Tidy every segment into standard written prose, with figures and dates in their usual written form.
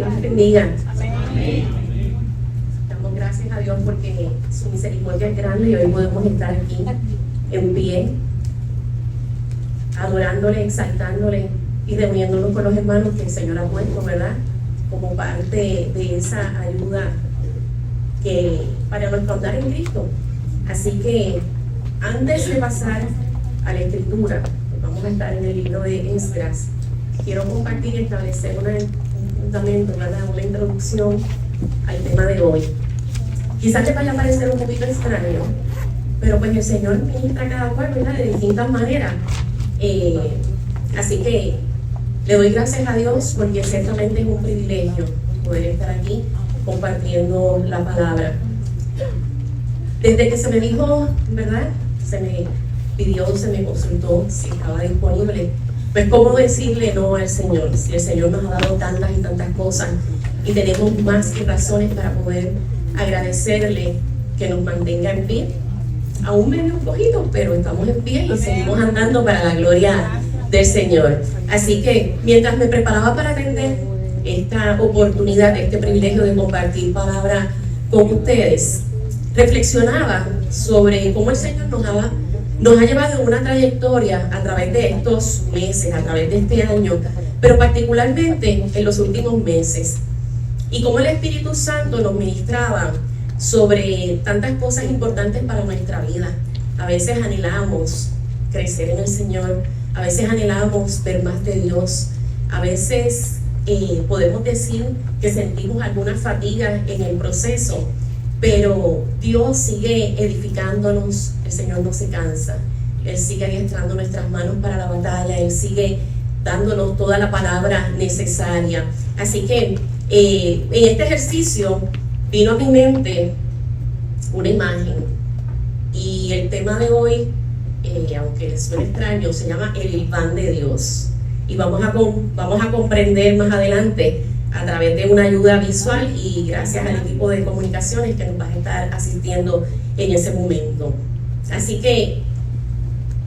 Dios te bendiga. Damos gracias a Dios porque su misericordia es grande y hoy podemos estar aquí en pie, adorándole, exaltándole y reuniéndonos con los hermanos que el Señor ha puesto, ¿verdad? Como parte de esa ayuda que para nuestro andar en Cristo. Así que antes de pasar a la escritura, vamos a estar en el libro de Esdras. Quiero compartir y establecer un fundamento, ¿verdad? Una introducción al tema de hoy. Quizás te vaya a parecer un poquito extraño, pero pues el Señor ministra a cada cual, ¿verdad? De distintas maneras. Así que le doy gracias a Dios porque ciertamente es un privilegio poder estar aquí compartiendo la palabra. Desde que se me dijo, ¿verdad? Se me pidió, se me consultó si estaba disponible. Pues cómo decirle no al Señor, si el Señor nos ha dado tantas y tantas cosas y tenemos más que razones para poder agradecerle que nos mantenga en pie. Aún medio poquito, pero estamos en pie y seguimos andando para la gloria del Señor. Así que mientras me preparaba para atender esta oportunidad, este privilegio de compartir palabra con ustedes, reflexionaba sobre cómo el Señor nos ha llevado en una trayectoria a través de estos meses, a través de este año, pero particularmente en los últimos meses, y cómo el Espíritu Santo nos ministraba sobre tantas cosas importantes para nuestra vida. A veces anhelamos crecer en el Señor, a veces anhelamos ver más de Dios, a veces podemos decir que sentimos alguna fatiga en el proceso, pero Dios sigue edificándonos, el Señor no se cansa, Él sigue adiestrando nuestras manos para la batalla, Él sigue dándonos toda la palabra necesaria. Así que en este ejercicio vino a mi mente una imagen, y el tema de hoy, aunque les suene extraño, se llama el pan de Dios, y vamos a comprender más adelante a través de una ayuda visual y gracias al equipo de comunicaciones que nos va a estar asistiendo en ese momento. Así que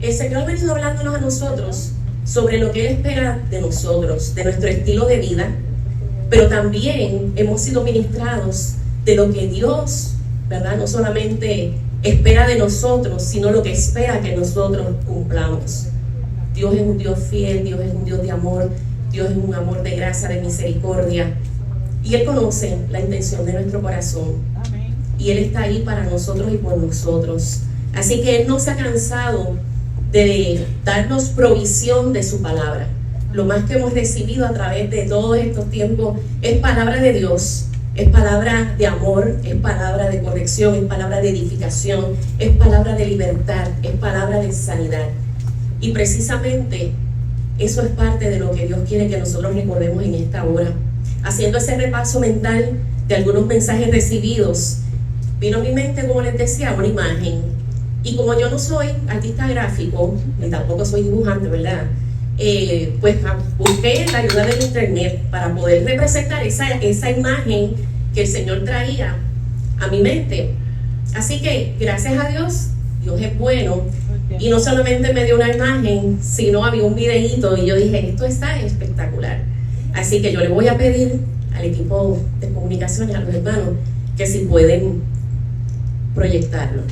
el Señor ha venido hablándonos a nosotros sobre lo que Él espera de nosotros, de nuestro estilo de vida, pero también hemos sido ministrados de lo que Dios, ¿verdad? No solamente espera de nosotros, sino lo que espera que nosotros cumplamos. Dios es un Dios fiel, Dios es un Dios de amor, Dios es un amor de gracia, de misericordia, y Él conoce la intención de nuestro corazón. Amén. Y Él está ahí para nosotros y por nosotros. Así que Él no se ha cansado de darnos provisión de su palabra. Lo más que hemos recibido a través de todos estos tiempos es palabra de Dios, es palabra de amor, es palabra de corrección, es palabra de edificación, es palabra de libertad, es palabra de sanidad. Y precisamente eso es parte de lo que Dios quiere que nosotros recordemos en esta hora. Haciendo ese repaso mental de algunos mensajes recibidos, vino a mi mente, como les decía, una imagen. Y como yo no soy artista gráfico, ni tampoco soy dibujante, ¿verdad? Pues busqué la ayuda del internet para poder representar esa imagen que el Señor traía a mi mente. Así que, gracias a Dios, Dios es bueno. Y no solamente me dio una imagen, sino había un videíto y yo dije, esto está espectacular. Así que yo le voy a pedir al equipo de comunicaciones, a los hermanos, que si pueden proyectarlo.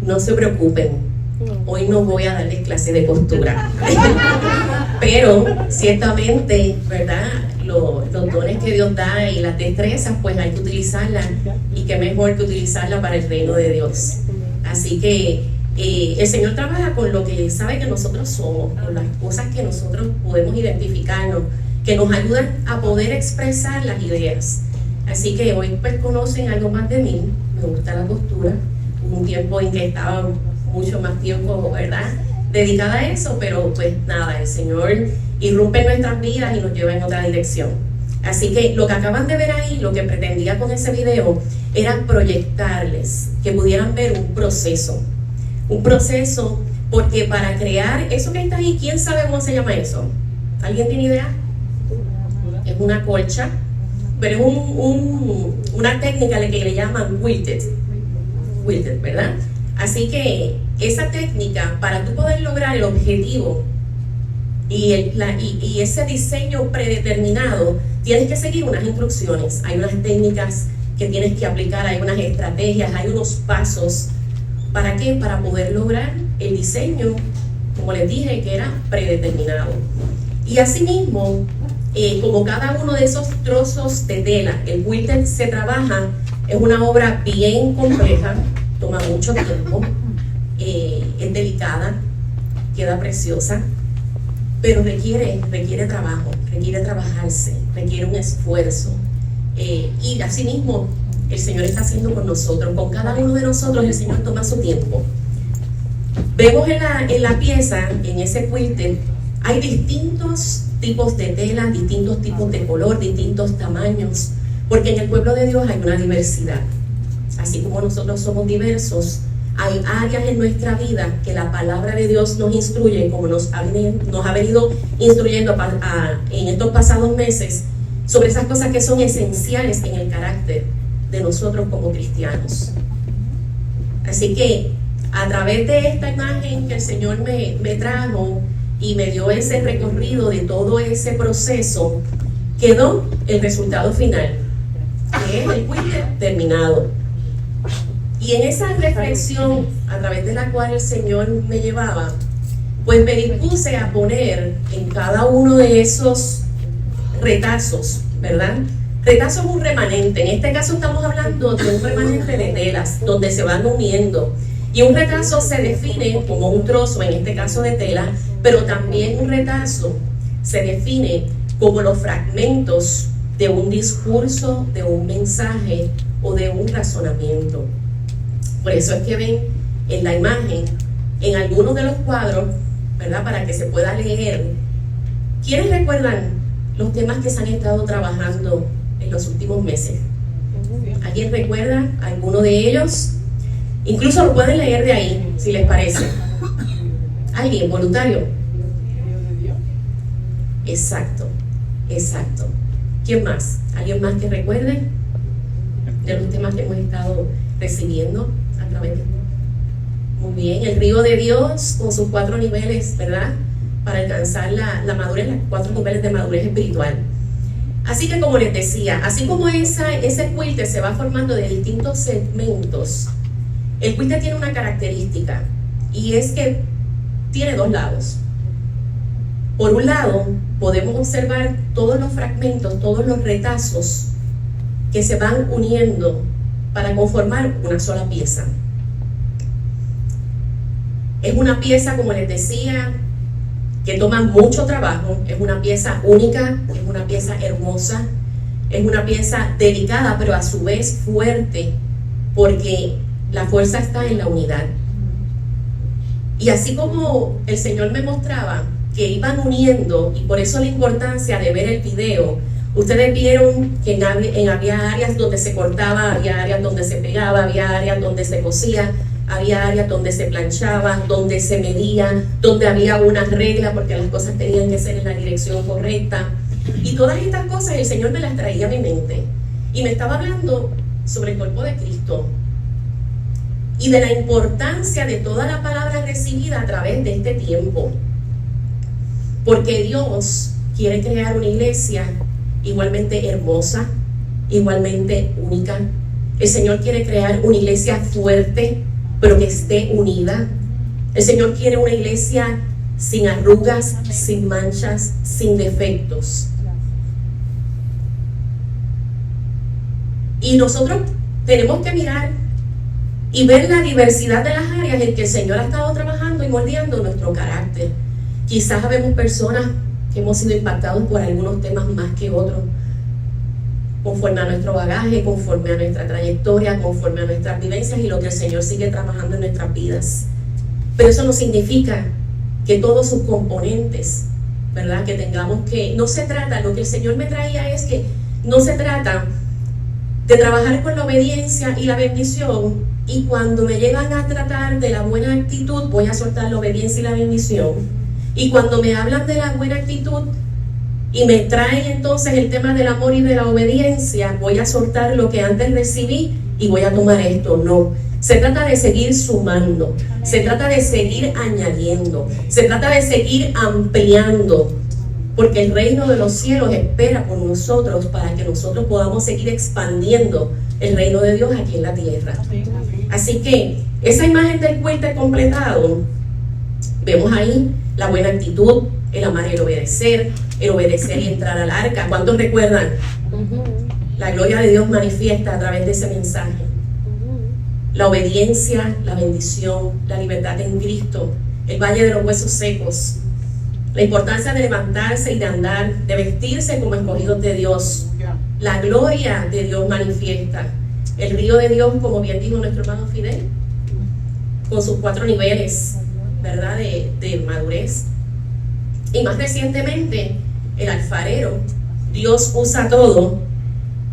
no se preocupen, hoy no voy a darles clase de costura. Pero ciertamente, ¿verdad? Los dones que Dios da y las destrezas, pues hay que utilizarlas, y qué mejor que utilizarlas para el reino de Dios. Así que el Señor trabaja con lo que sabe que nosotros somos, con las cosas que nosotros podemos identificarnos, que nos ayudan a poder expresar las ideas. Así que hoy pues conocen algo más de mí. Me gusta la costura. Hubo un tiempo en que estaba mucho más tiempo, ¿verdad?, dedicada a eso, pero pues nada, el Señor irrumpe en nuestras vidas y nos lleva en otra dirección. Así que lo que acaban de ver ahí, lo que pretendía con ese video, era proyectarles, que pudieran ver un proceso, porque para crear eso que está ahí, ¿quién sabe cómo se llama eso? ¿Alguien tiene idea? Es una colcha, pero es una técnica que le llaman quilted, ¿verdad? Así que esa técnica, para tú poder lograr el objetivo y ese diseño predeterminado, tienes que seguir unas instrucciones. Hay unas técnicas que tienes que aplicar, hay unas estrategias, hay unos pasos. ¿Para qué? Para poder lograr el diseño, como les dije, que era predeterminado. Y asimismo, como cada uno de esos trozos de tela, el quilted se trabaja, es una obra bien compleja, toma mucho tiempo, es delicada, queda preciosa, pero requiere trabajo, requiere trabajarse, requiere un esfuerzo. Y asimismo, el Señor está haciendo con nosotros, con cada uno de nosotros el Señor toma su tiempo. Vemos en la pieza, en ese quilted, hay distintos tipos de tela, distintos tipos de color, distintos tamaños, porque en el pueblo de Dios hay una diversidad. Así como nosotros somos diversos, hay áreas en nuestra vida que la palabra de Dios nos instruye, como nos ha venido instruyendo en estos pasados meses, sobre esas cosas que son esenciales en el carácter de nosotros como cristianos. Así que a través de esta imagen que el Señor me trajo y me dio ese recorrido de todo ese proceso, quedó el resultado final, que es el quilted terminado. Y en esa reflexión, a través de la cual el Señor me llevaba, pues me dispuse a poner en cada uno de esos retazos, ¿verdad? Retazo es un remanente. En este caso estamos hablando de un remanente de telas, donde se van uniendo. Y un retazo se define como un trozo, en este caso de tela, pero también un retazo se define como los fragmentos de un discurso, de un mensaje o de un razonamiento. Por eso es que ven en la imagen, en algunos de los cuadros, ¿verdad?, para que se pueda leer. ¿Quiénes recuerdan los temas que se han estado trabajando en los últimos meses? ¿Alguien recuerda alguno de ellos? Incluso lo pueden leer de ahí, si les parece. ¿Alguien voluntario? Exacto. ¿Quién más? ¿Alguien más que recuerde de los temas que hemos estado recibiendo a través de... Muy bien, el río de Dios con sus 4 niveles, ¿verdad?, para alcanzar la madurez, los 4 niveles de madurez espiritual. Así que, como les decía, así como ese quilted se va formando de distintos segmentos, el quilted tiene una característica, y es que tiene 2 lados. Por un lado, podemos observar todos los fragmentos, todos los retazos que se van uniendo para conformar una sola pieza. Es una pieza, como les decía, que toma mucho trabajo, es una pieza única, es una pieza hermosa, es una pieza delicada, pero a su vez fuerte, porque la fuerza está en la unidad. Y así como el Señor me mostraba que iban uniendo, y por eso la importancia de ver el video, ustedes vieron que había áreas donde se cortaba, había áreas donde se pegaba, había áreas donde se cosía, había áreas donde se planchaba, donde se medía, donde había una regla porque las cosas tenían que ser en la dirección correcta. Y todas estas cosas el Señor me las traía a mi mente. Y me estaba hablando sobre el cuerpo de Cristo y de la importancia de toda la palabra recibida a través de este tiempo. Porque Dios quiere crear una iglesia igualmente hermosa, igualmente única. El Señor quiere crear una iglesia fuerte, pero que esté unida. El Señor quiere una iglesia sin arrugas, sin manchas, sin defectos. Y nosotros tenemos que mirar y ver la diversidad de las áreas en que el Señor ha estado trabajando y moldeando nuestro carácter. Quizás habemos personas que hemos sido impactados por algunos temas más que otros, conforme a nuestro bagaje, conforme a nuestra trayectoria, conforme a nuestras vivencias y lo que el Señor sigue trabajando en nuestras vidas. Pero eso no significa que todos sus componentes, ¿verdad? Que tengamos que, no se trata, lo que el Señor me traía es que no se trata de trabajar con la obediencia y la bendición, y cuando me llegan a tratar de la buena actitud, voy a soltar la obediencia y la bendición. Y cuando me hablan de la buena actitud y me traen entonces el tema del amor y de la obediencia, voy a soltar lo que antes recibí y voy a tomar esto. No, se trata de seguir sumando, se trata de seguir añadiendo, se trata de seguir ampliando, porque el reino de los cielos espera por nosotros para que nosotros podamos seguir expandiendo el reino de Dios aquí en la tierra. Así que esa imagen del puente completado, vemos ahí la buena actitud, el amar y el obedecer y entrar al arca. ¿Cuántos recuerdan? La gloria de Dios manifiesta a través de ese mensaje. La obediencia, la bendición, la libertad en Cristo, el valle de los huesos secos, la importancia de levantarse y de andar, de vestirse como escogidos de Dios. La gloria de Dios manifiesta. El río de Dios, como bien dijo nuestro hermano Fidel, con sus 4 niveles, ¿verdad? De madurez. Y más recientemente, el alfarero. Dios usa todo.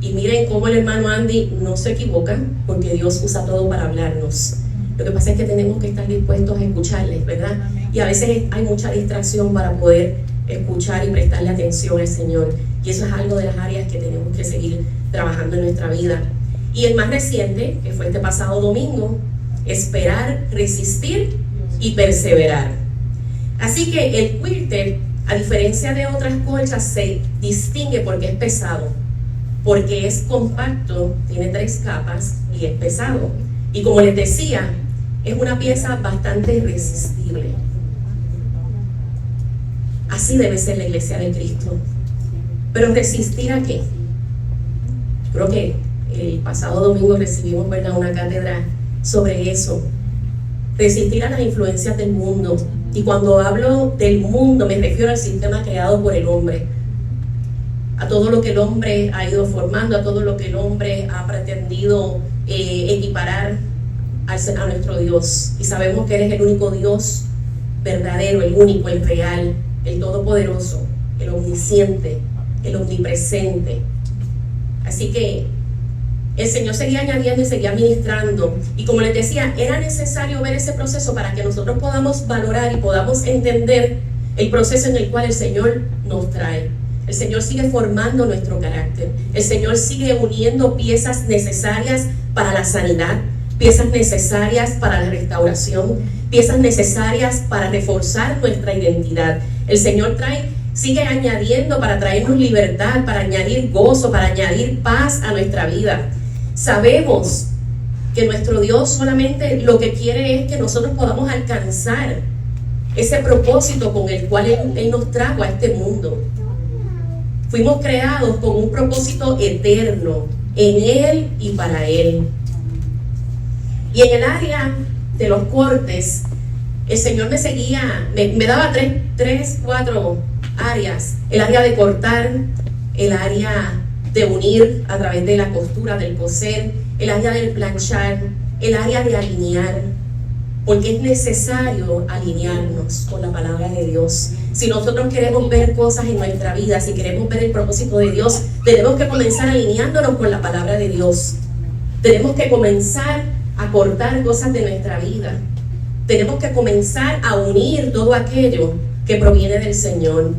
Y miren cómo el hermano Andy no se equivoca, porque Dios usa todo para hablarnos. Lo que pasa es que tenemos que estar dispuestos a escucharles, ¿verdad? Y a veces hay mucha distracción para poder escuchar y prestarle atención al Señor. Y eso es algo de las áreas que tenemos que seguir trabajando en nuestra vida. Y el más reciente, que fue este pasado domingo, esperar, resistir y perseverar. Así que el quilter, a diferencia de otras colchas, se distingue porque es pesado, porque es compacto, tiene 3 capas y es pesado. Y como les decía, es una pieza bastante irresistible. Así debe ser la iglesia de Cristo. Pero ¿resistir a qué? Creo que el pasado domingo recibimos, ¿verdad?, una cátedra sobre eso. Resistir a las influencias del mundo. Y cuando hablo del mundo me refiero al sistema creado por el hombre, a todo lo que el hombre ha ido formando, a todo lo que el hombre ha pretendido equiparar a nuestro Dios. Y sabemos que eres el único Dios verdadero, el único, el real, el todopoderoso, el omnisciente, el omnipresente. Así que el Señor seguía añadiendo y seguía ministrando. Y como les decía, era necesario ver ese proceso para que nosotros podamos valorar y podamos entender el proceso en el cual el Señor nos trae. El Señor sigue formando nuestro carácter. El Señor sigue uniendo piezas necesarias para la sanidad, piezas necesarias para la restauración, piezas necesarias para reforzar nuestra identidad. El Señor sigue añadiendo para traernos libertad, para añadir gozo, para añadir paz a nuestra vida. Sabemos que nuestro Dios solamente lo que quiere es que nosotros podamos alcanzar ese propósito con el cual Él nos trajo a este mundo. Fuimos creados con un propósito eterno en Él y para Él. Y en el área de los cortes, el Señor me seguía, me daba 4 áreas. El área de cortar, el área de unir a través de la costura, del coser, el área del planchar, el área de alinear, porque es necesario alinearnos con la palabra de Dios. Si nosotros queremos ver cosas en nuestra vida, si queremos ver el propósito de Dios, tenemos que comenzar alineándonos con la palabra de Dios. Tenemos que comenzar a cortar cosas de nuestra vida. Tenemos que comenzar a unir todo aquello que proviene del Señor.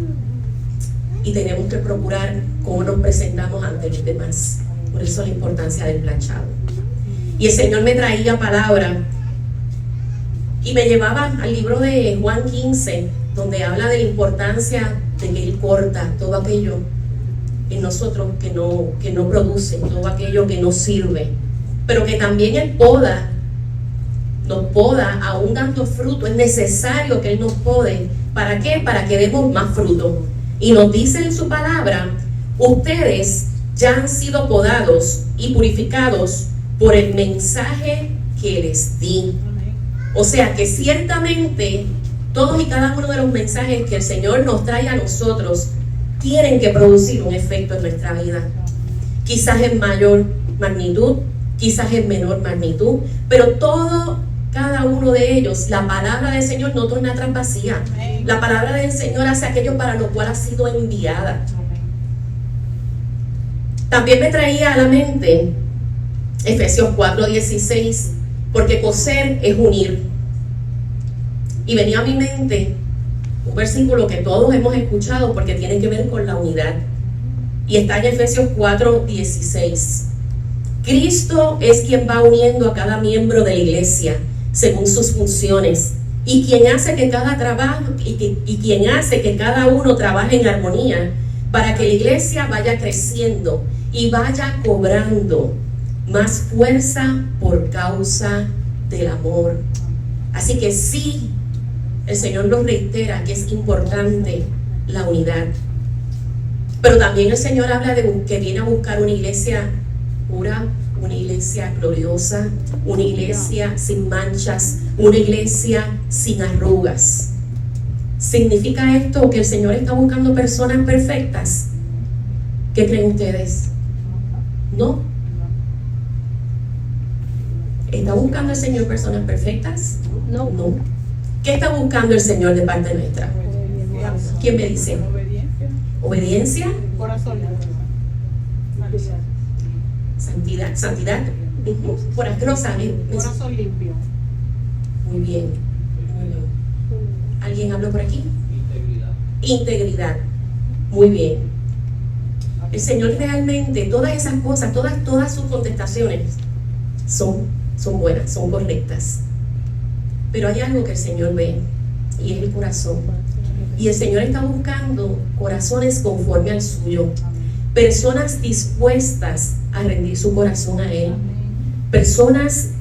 Y tenemos que procurar cómo nos presentamos ante los demás. Por eso la importancia del planchado. Y el Señor me traía palabra y me llevaba al libro de Juan 15, donde habla de la importancia de que Él corta todo aquello en nosotros que no produce, todo aquello que no sirve, pero que también Él poda nos poda, aún dando fruto. Es necesario que Él nos pode. ¿Para qué? Para que demos más fruto. Y nos dice en su palabra, ustedes ya han sido podados y purificados por el mensaje que les di. O sea que ciertamente todos y cada uno de los mensajes que el Señor nos trae a nosotros tienen que producir un efecto en nuestra vida. Quizás en mayor magnitud, quizás en menor magnitud, pero cada uno de ellos, la palabra del Señor no torna atrás vacía. La palabra del Señor hace aquello para lo cual ha sido enviada. También me traía a la mente Efesios 4:16, porque coser es unir. Y venía a mi mente un versículo que todos hemos escuchado porque tiene que ver con la unidad. Y está en Efesios 4:16. Cristo es quien va uniendo a cada miembro de la iglesia según sus funciones, y quien hace que quien hace que cada uno trabaje en armonía para que la iglesia vaya creciendo y vaya cobrando más fuerza por causa del amor. Así que sí, el Señor nos reitera que es importante la unidad, pero también el Señor habla de que viene a buscar una iglesia pura, una iglesia gloriosa, una iglesia sin manchas, una iglesia sin arrugas. ¿Significa esto que el Señor está buscando personas perfectas? ¿Qué creen ustedes? No. ¿Está buscando el Señor personas perfectas? No. ¿Qué está buscando el Señor de parte nuestra? ¿Quién me dice? ¿Obediencia? Corazón. Santidad. Por acá lo sabe. Corazón limpio. Muy bien. ¿Alguien habló por aquí? Integridad. Muy bien. El Señor realmente, todas esas cosas, todas sus contestaciones son buenas, son correctas. Pero hay algo que el Señor ve, y es el corazón. Y el Señor está buscando corazones conforme al suyo. Personas dispuestas a rendir su corazón a Él. Personas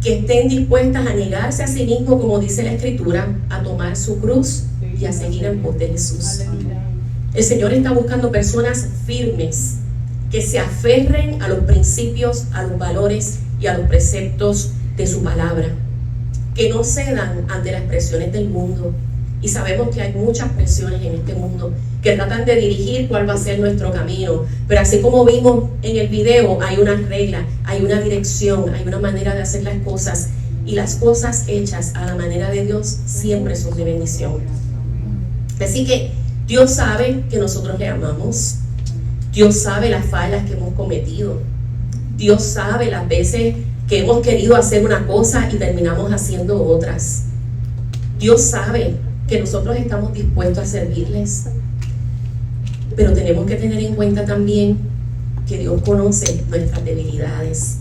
que estén dispuestas a negarse a sí mismo, como dice la Escritura, a tomar su cruz y a seguir en pos de Jesús. El Señor está buscando personas firmes, que se aferren a los principios, a los valores y a los preceptos de su palabra, que no cedan ante las presiones del mundo. Y sabemos que hay muchas presiones en este mundo que tratan de dirigir cuál va a ser nuestro camino. Pero así como vimos en el video, hay una regla, hay una dirección, hay una manera de hacer las cosas. Y las cosas hechas a la manera de Dios siempre son de bendición. Así que Dios sabe que nosotros le amamos. Dios sabe las fallas que hemos cometido. Dios sabe las veces que hemos querido hacer una cosa y terminamos haciendo otras. Dios sabe que nosotros estamos dispuestos a servirles, pero tenemos que tener en cuenta también que Dios conoce nuestras debilidades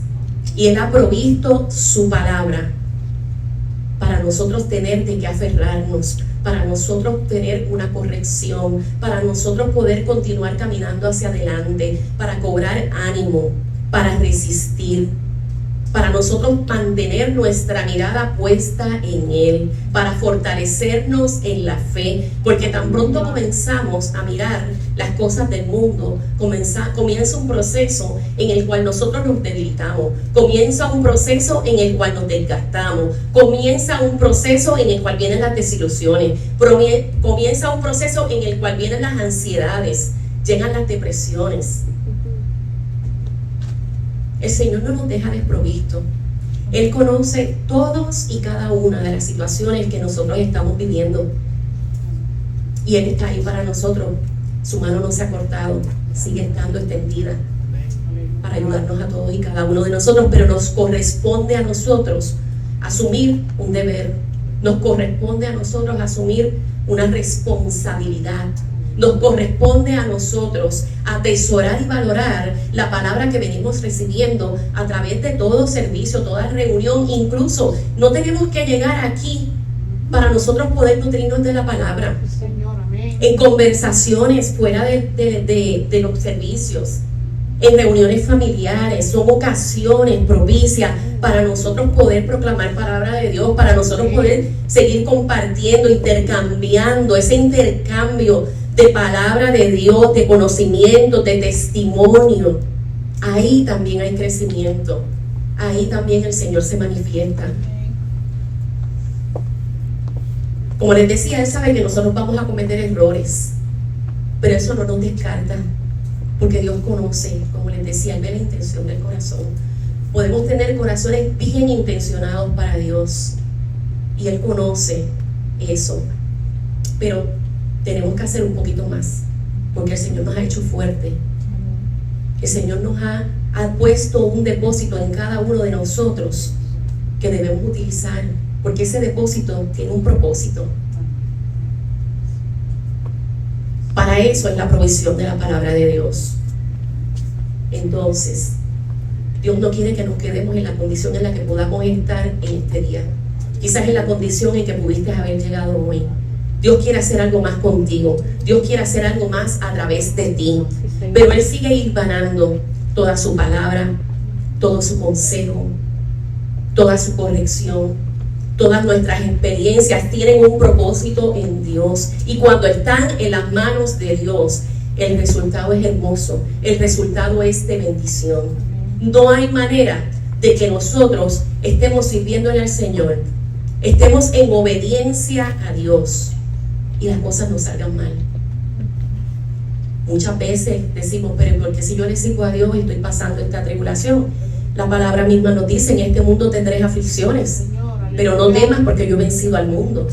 y Él ha provisto su palabra para nosotros tener de qué aferrarnos, para nosotros tener una corrección, para nosotros poder continuar caminando hacia adelante, para cobrar ánimo, para resistir, para nosotros mantener nuestra mirada puesta en Él, para fortalecernos en la fe, porque tan pronto comenzamos a mirar las cosas del mundo, comienza un proceso en el cual nosotros nos debilitamos, comienza un proceso en el cual nos desgastamos, comienza un proceso en el cual vienen las desilusiones, comienza un proceso en el cual vienen las ansiedades, llegan las depresiones. El Señor no nos deja desprovisto. Él conoce todas y cada una de las situaciones que nosotros estamos viviendo. Y Él está ahí para nosotros. Su mano no se ha cortado, sigue estando extendida para ayudarnos a todos y cada uno de nosotros. Pero nos corresponde a nosotros asumir un deber. Nos corresponde a nosotros asumir una responsabilidad. Nos corresponde a nosotros atesorar y valorar la palabra que venimos recibiendo a través de todo servicio, toda reunión. Incluso no tenemos que llegar aquí para nosotros poder nutrirnos de la palabra. En conversaciones fuera de los servicios, en reuniones familiares, son ocasiones propicias para nosotros poder proclamar palabra de Dios, para nosotros poder seguir compartiendo, intercambiando, ese intercambio de palabra de Dios, de conocimiento, de testimonio. Ahí también hay crecimiento, ahí también el Señor se manifiesta. Como les decía, Él sabe que nosotros vamos a cometer errores, pero eso no nos descarta, porque Dios conoce, como les decía, Él ve la intención del corazón. Podemos tener corazones bien intencionados para Dios, y Él conoce eso, pero tenemos que hacer un poquito más, porque el Señor nos ha hecho fuerte. El Señor nos ha puesto un depósito en cada uno de nosotros que debemos utilizar, porque ese depósito tiene un propósito. Para eso es la provisión de la palabra de Dios. Entonces, Dios no quiere que nos quedemos en la condición en la que podamos estar en este día, quizás en la condición en que pudiste haber llegado hoy. Dios quiere hacer algo más contigo, Dios quiere hacer algo más a través de ti, pero Él sigue hilvanando toda su palabra, todo su consejo, toda su corrección. Todas nuestras experiencias tienen un propósito en Dios, y cuando están en las manos de Dios, el resultado es hermoso, el resultado es de bendición. No hay manera de que nosotros estemos sirviéndole al Señor, estemos en obediencia a Dios y las cosas no salgan mal. Muchas veces decimos, pero porque si yo le sirvo a Dios y estoy pasando esta tribulación? La palabra misma nos dice, en este mundo tendréis aflicciones, pero no temas porque yo he vencido al mundo.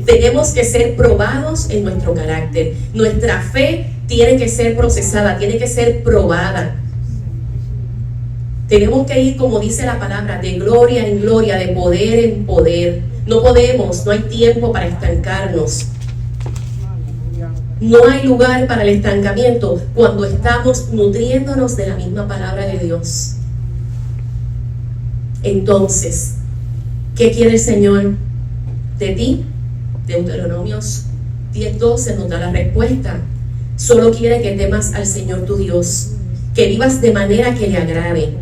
Tenemos que ser probados en nuestro carácter. Nuestra fe tiene que ser procesada, tiene que ser probada. Tenemos que ir, como dice la palabra, de gloria en gloria, de poder en poder. No podemos, no hay tiempo para estancarnos. No hay lugar para el estancamiento cuando estamos nutriéndonos de la misma palabra de Dios. Entonces, ¿qué quiere el Señor de ti? Deuteronomios 10:12 nos da la respuesta. Solo quiere que temas al Señor tu Dios, que vivas de manera que le agrade,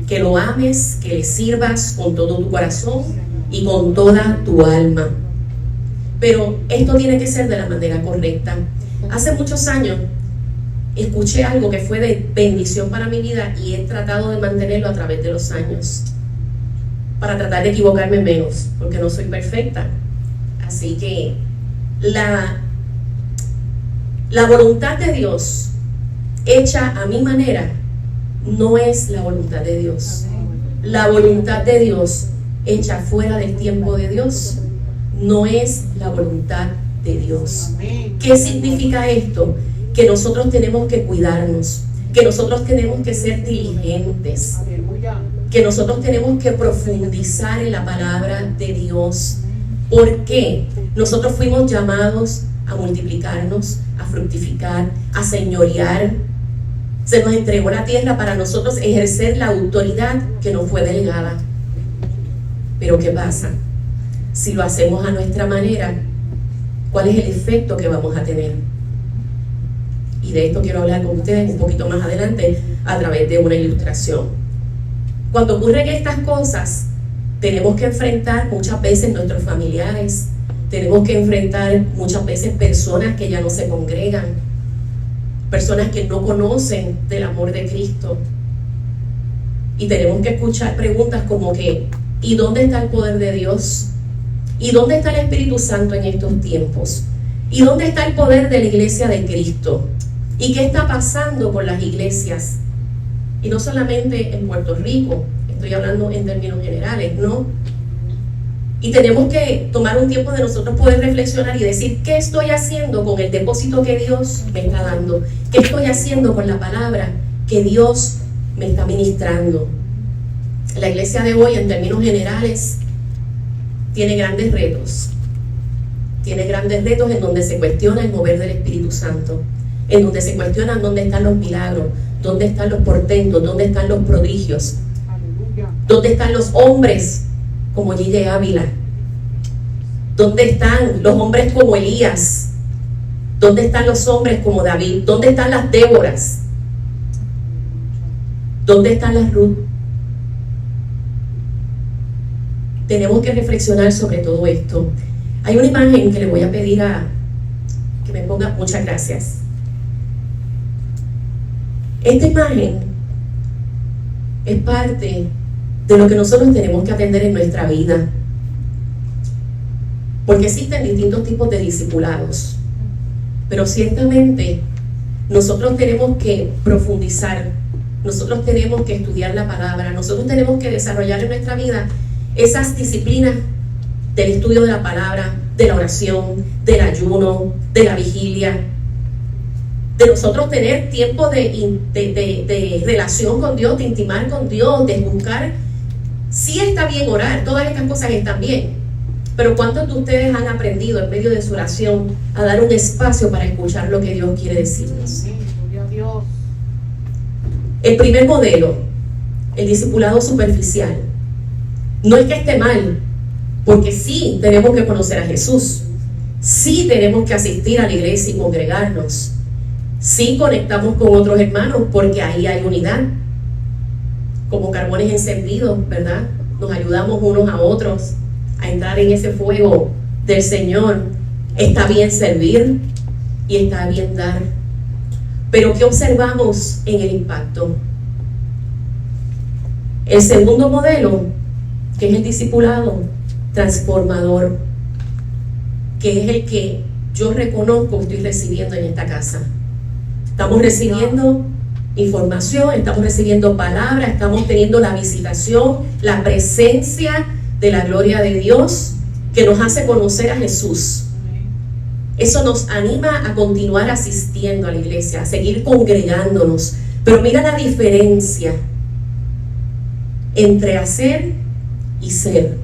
que lo ames, que le sirvas con todo tu corazón y con toda tu alma. Pero esto tiene que ser de la manera correcta. Hace muchos años escuché algo que fue de bendición para mi vida y he tratado de mantenerlo a través de los años, para tratar de equivocarme menos, porque no soy perfecta. Así que la voluntad de Dios hecha a mi manera no es la voluntad de Dios. La voluntad de Dios hecha fuera del tiempo de Dios no es la voluntad de Dios. ¿Qué significa esto? Que nosotros tenemos que cuidarnos, que nosotros tenemos que ser diligentes, que nosotros tenemos que profundizar en la palabra de Dios. ¿Por qué? Nosotros fuimos llamados a multiplicarnos, a fructificar, a señorear. Se nos entregó la tierra para nosotros ejercer la autoridad que nos fue delegada. Pero ¿qué pasa? Si lo hacemos a nuestra manera, ¿cuál es el efecto que vamos a tener? Y de esto quiero hablar con ustedes un poquito más adelante a través de una ilustración. Cuando ocurren estas cosas, tenemos que enfrentar muchas veces nuestros familiares, tenemos que enfrentar muchas veces personas que ya no se congregan, personas que no conocen del amor de Cristo. Y tenemos que escuchar preguntas como que, ¿y dónde está el poder de Dios? ¿Y dónde está el Espíritu Santo en estos tiempos? ¿Y dónde está el poder de la iglesia de Cristo? ¿Y qué está pasando con las iglesias? Y no solamente en Puerto Rico, estoy hablando en términos generales, ¿no? Y tenemos que tomar un tiempo de nosotros poder reflexionar y decir, ¿qué estoy haciendo con el depósito que Dios me está dando? ¿Qué estoy haciendo con la palabra que Dios me está ministrando? La iglesia de hoy, en términos generales, tiene grandes retos. Tiene grandes retos en donde se cuestiona el mover del Espíritu Santo, en donde se cuestionan dónde están los milagros, dónde están los portentos, dónde están los prodigios, dónde están los hombres como Gille Ávila, dónde están los hombres como Elías, dónde están los hombres como David, dónde están las Déboras. ¿Dónde está la Ruth? Tenemos que reflexionar sobre todo esto. Hay una imagen que le voy a pedir a que me ponga. Muchas gracias. Esta imagen es parte de lo que nosotros tenemos que atender en nuestra vida, porque existen distintos tipos de discipulados, pero ciertamente nosotros tenemos que profundizar, nosotros tenemos que estudiar la palabra, nosotros tenemos que desarrollar en nuestra vida esas disciplinas del estudio de la palabra, de la oración, del ayuno, de la vigilia, de nosotros tener tiempo de relación con Dios, de intimar con Dios, de buscar. Sí está bien orar, todas estas cosas están bien, pero ¿cuántos de ustedes han aprendido en medio de su oración a dar un espacio para escuchar lo que Dios quiere decirnos? El primer modelo, el discipulado superficial, no es que esté mal, porque sí tenemos que conocer a Jesús, sí tenemos que asistir a la iglesia y congregarnos, sí conectamos con otros hermanos porque ahí hay unidad, como carbones encendidos, ¿verdad? Nos ayudamos unos a otros a entrar en ese fuego del Señor. Está bien servir y está bien dar, pero ¿qué observamos en el impacto? El segundo modelo, que es el discipulado transformador, que es el que yo reconozco que estoy recibiendo en esta casa. Estamos recibiendo información, estamos recibiendo palabras, estamos teniendo la visitación, la presencia de la gloria de Dios que nos hace conocer a Jesús. Eso nos anima a continuar asistiendo a la iglesia, a seguir congregándonos. Pero mira la diferencia entre hacer y ser.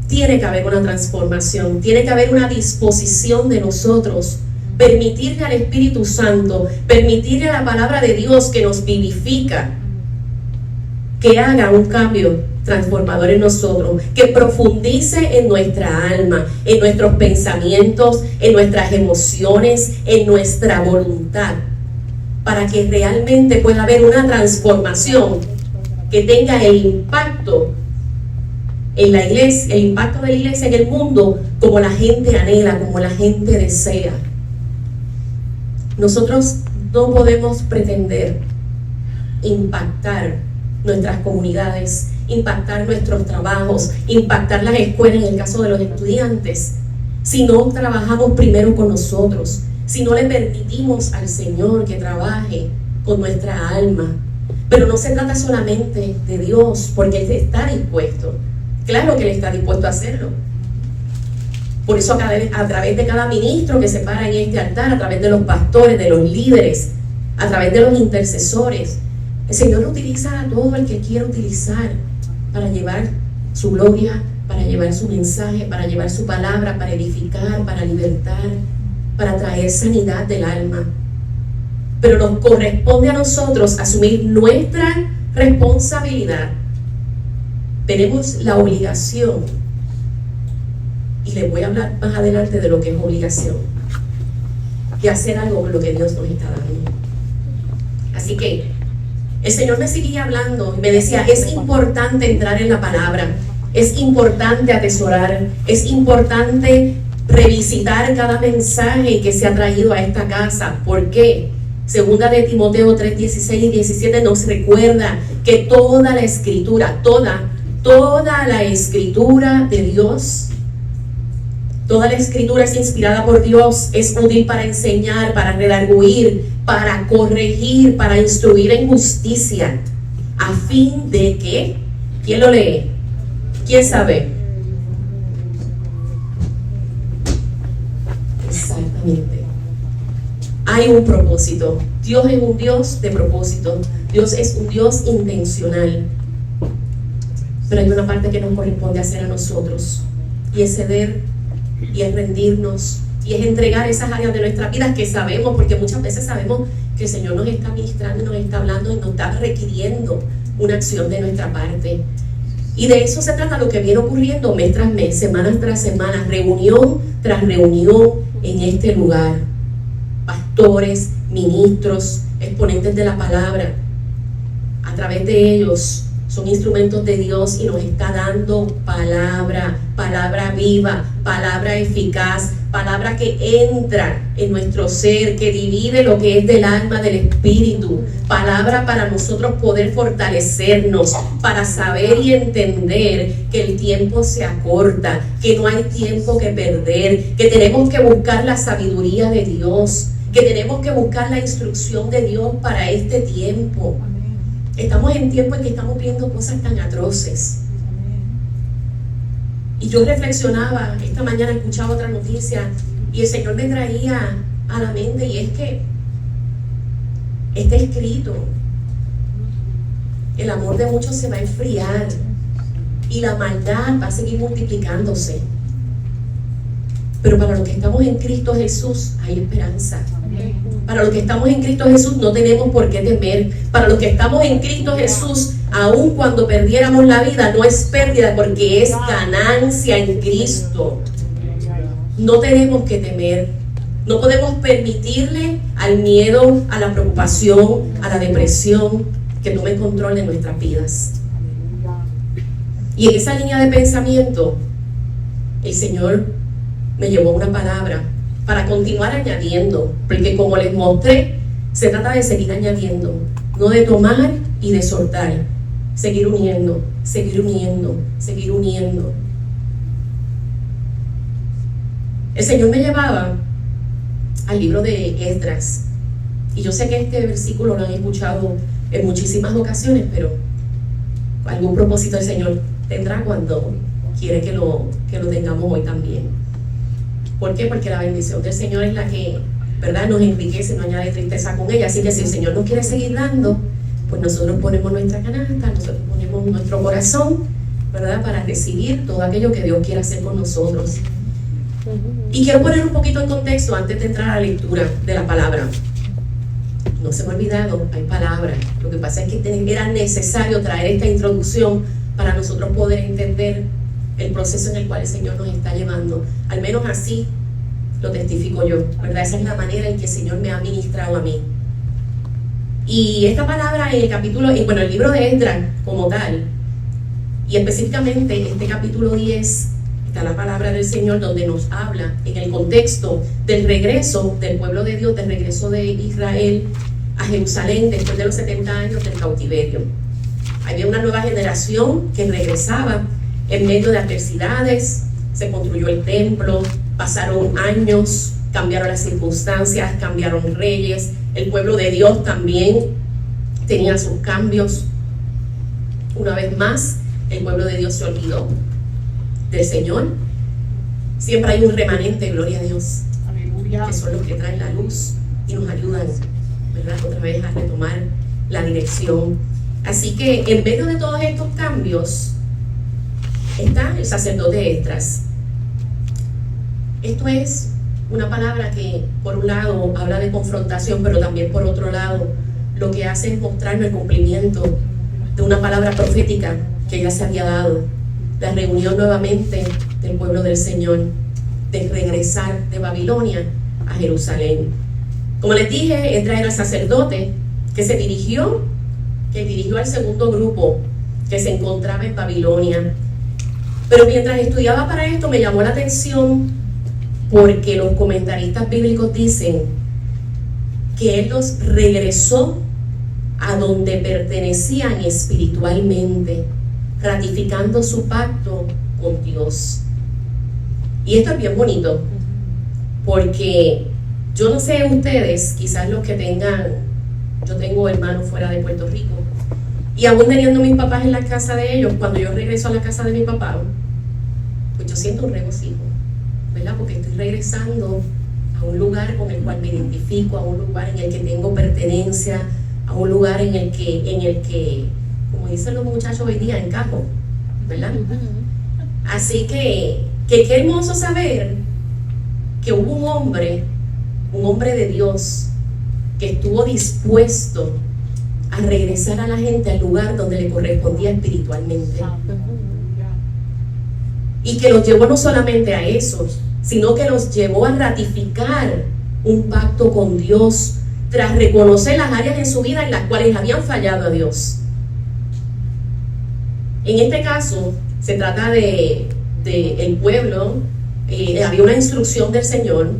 Tiene que haber una transformación, tiene que haber una disposición de nosotros, permitirle al Espíritu Santo, permitirle a la palabra de Dios que nos vivifica, que haga un cambio transformador en nosotros, que profundice en nuestra alma, en nuestros pensamientos, en nuestras emociones, en nuestra voluntad, para que realmente pueda haber una transformación que tenga el impacto en la iglesia, el impacto de la iglesia en el mundo, como la gente anhela, como la gente desea. Nosotros no podemos pretender impactar nuestras comunidades, impactar nuestros trabajos, impactar las escuelas en el caso de los estudiantes, si no trabajamos primero con nosotros, si no le permitimos al Señor que trabaje con nuestra alma. Pero no se trata solamente de Dios, porque Él está dispuesto. Claro que Él está dispuesto a hacerlo. Por eso a través de cada ministro que se para en este altar, a través de los pastores, de los líderes, a través de los intercesores, el Señor utiliza a todo el que quiere utilizar para llevar su gloria, para llevar su mensaje, para llevar su palabra, para edificar, para libertar, para traer sanidad del alma. Pero nos corresponde a nosotros asumir nuestra responsabilidad. Tenemos la obligación, y les voy a hablar más adelante de lo que es obligación, de hacer algo con lo que Dios nos está dando. Así que el Señor me seguía hablando y me decía, es importante entrar en la palabra, es importante atesorar, es importante revisitar cada mensaje que se ha traído a esta casa. ¿Por qué? Segunda de Timoteo 3, 16 y 17 nos recuerda que toda la escritura, toda la escritura de Dios, toda la escritura es inspirada por Dios, es útil para enseñar, para redarguir, para corregir, para instruir en justicia, a fin de que, ¿quién lo lee? ¿Quién sabe? Exactamente. Hay un propósito. Dios es un Dios de propósito. Dios es un Dios intencional. Pero hay una parte que nos corresponde hacer a nosotros, y es ceder, y es rendirnos, y es entregar esas áreas de nuestra vida que sabemos, porque muchas veces sabemos que el Señor nos está ministrando, nos está hablando y nos está requiriendo una acción de nuestra parte. Y de eso se trata lo que viene ocurriendo mes tras mes, semana tras semana, reunión tras reunión en este lugar. Pastores, ministros, exponentes de la palabra. A través de ellos son instrumentos de Dios y nos está dando palabra, palabra viva, palabra eficaz, palabra que entra en nuestro ser, que divide lo que es del alma, del espíritu, palabra para nosotros poder fortalecernos, para saber y entender que el tiempo se acorta, que no hay tiempo que perder, que tenemos que buscar la sabiduría de Dios, que tenemos que buscar la instrucción de Dios para este tiempo. Estamos en tiempo en que estamos viendo cosas tan atroces. Y yo reflexionaba, esta mañana escuchaba otra noticia y el Señor me traía a la mente, y es que está escrito, el amor de muchos se va a enfriar y la maldad va a seguir multiplicándose. Pero para los que estamos en Cristo Jesús hay esperanza. Para los que estamos en Cristo Jesús no tenemos por qué temer. Para los que estamos en Cristo Jesús, aun cuando perdiéramos la vida, no es pérdida, porque es ganancia en Cristo. No tenemos que temer. No podemos permitirle al miedo, a la preocupación, a la depresión que tome control de nuestras vidas. Y en esa línea de pensamiento, el Señor me llevó una palabra para continuar añadiendo, porque como les mostré, se trata de seguir añadiendo, no de tomar y de soltar, seguir uniendo, seguir uniendo, seguir uniendo. El Señor me llevaba al libro de Esdras, y yo sé que este versículo lo han escuchado en muchísimas ocasiones, pero algún propósito el Señor tendrá cuando quiere que lo tengamos hoy también. ¿Por qué? Porque la bendición del Señor es la que, ¿verdad?, nos enriquece, no añade tristeza con ella. Así que si el Señor nos quiere seguir dando, pues nosotros ponemos nuestra canasta, nosotros ponemos nuestro corazón, ¿verdad?, para recibir todo aquello que Dios quiere hacer con nosotros. Y quiero poner un poquito en contexto antes de entrar a la lectura de la palabra. No se me ha olvidado, hay palabra. Lo que pasa es que era necesario traer esta introducción para nosotros poder entender el proceso en el cual el Señor nos está llevando. Al menos así lo testifico yo, ¿verdad? Esa es la manera en que el Señor me ha ministrado a mí. Y esta palabra en el capítulo, bueno, el libro de Esdras como tal, y específicamente este capítulo 10, está la palabra del Señor donde nos habla en el contexto del regreso del pueblo de Dios, del regreso de Israel a Jerusalén después de los 70 años del cautiverio. Había una nueva generación que regresaba en medio de adversidades, se construyó el templo, pasaron años, cambiaron las circunstancias, cambiaron reyes, el pueblo de Dios también tenía sus cambios. Una vez más, el pueblo de Dios se olvidó del Señor. Siempre hay un remanente, gloria a Dios, aleluya, que son los que traen la luz y nos ayudan, ¿verdad?, otra vez a retomar la dirección. Así que en medio de todos estos cambios está el sacerdote Esdras. Esto es una palabra que por un lado habla de confrontación, pero también por otro lado lo que hace es mostrarnos el cumplimiento de una palabra profética que ya se había dado, la reunión nuevamente del pueblo del Señor, de regresar de Babilonia a Jerusalén. Como les dije, Esdras era el sacerdote que dirigió al segundo grupo que se encontraba en Babilonia. Pero mientras estudiaba para esto me llamó la atención porque los comentaristas bíblicos dicen que él los regresó a donde pertenecían espiritualmente, ratificando su pacto con Dios. Y esto es bien bonito, porque yo no sé ustedes, quizás los que yo tengo hermanos fuera de Puerto Rico, y aún teniendo mis papás en la casa de ellos, cuando yo regreso a la casa de mi papá, pues yo siento un regocijo, ¿verdad? Porque estoy regresando a un lugar con el cual me identifico, a un lugar en el que tengo pertenencia, a un lugar en el que, como dicen los muchachos hoy día, encajo, ¿verdad? Así que qué hermoso saber que hubo un hombre de Dios, que estuvo dispuesto a regresar a la gente al lugar donde le correspondía espiritualmente. Y que los llevó no solamente a eso, sino que los llevó a ratificar un pacto con Dios tras reconocer las áreas en su vida en las cuales habían fallado a Dios. En este caso, se trata de el pueblo, había una instrucción del Señor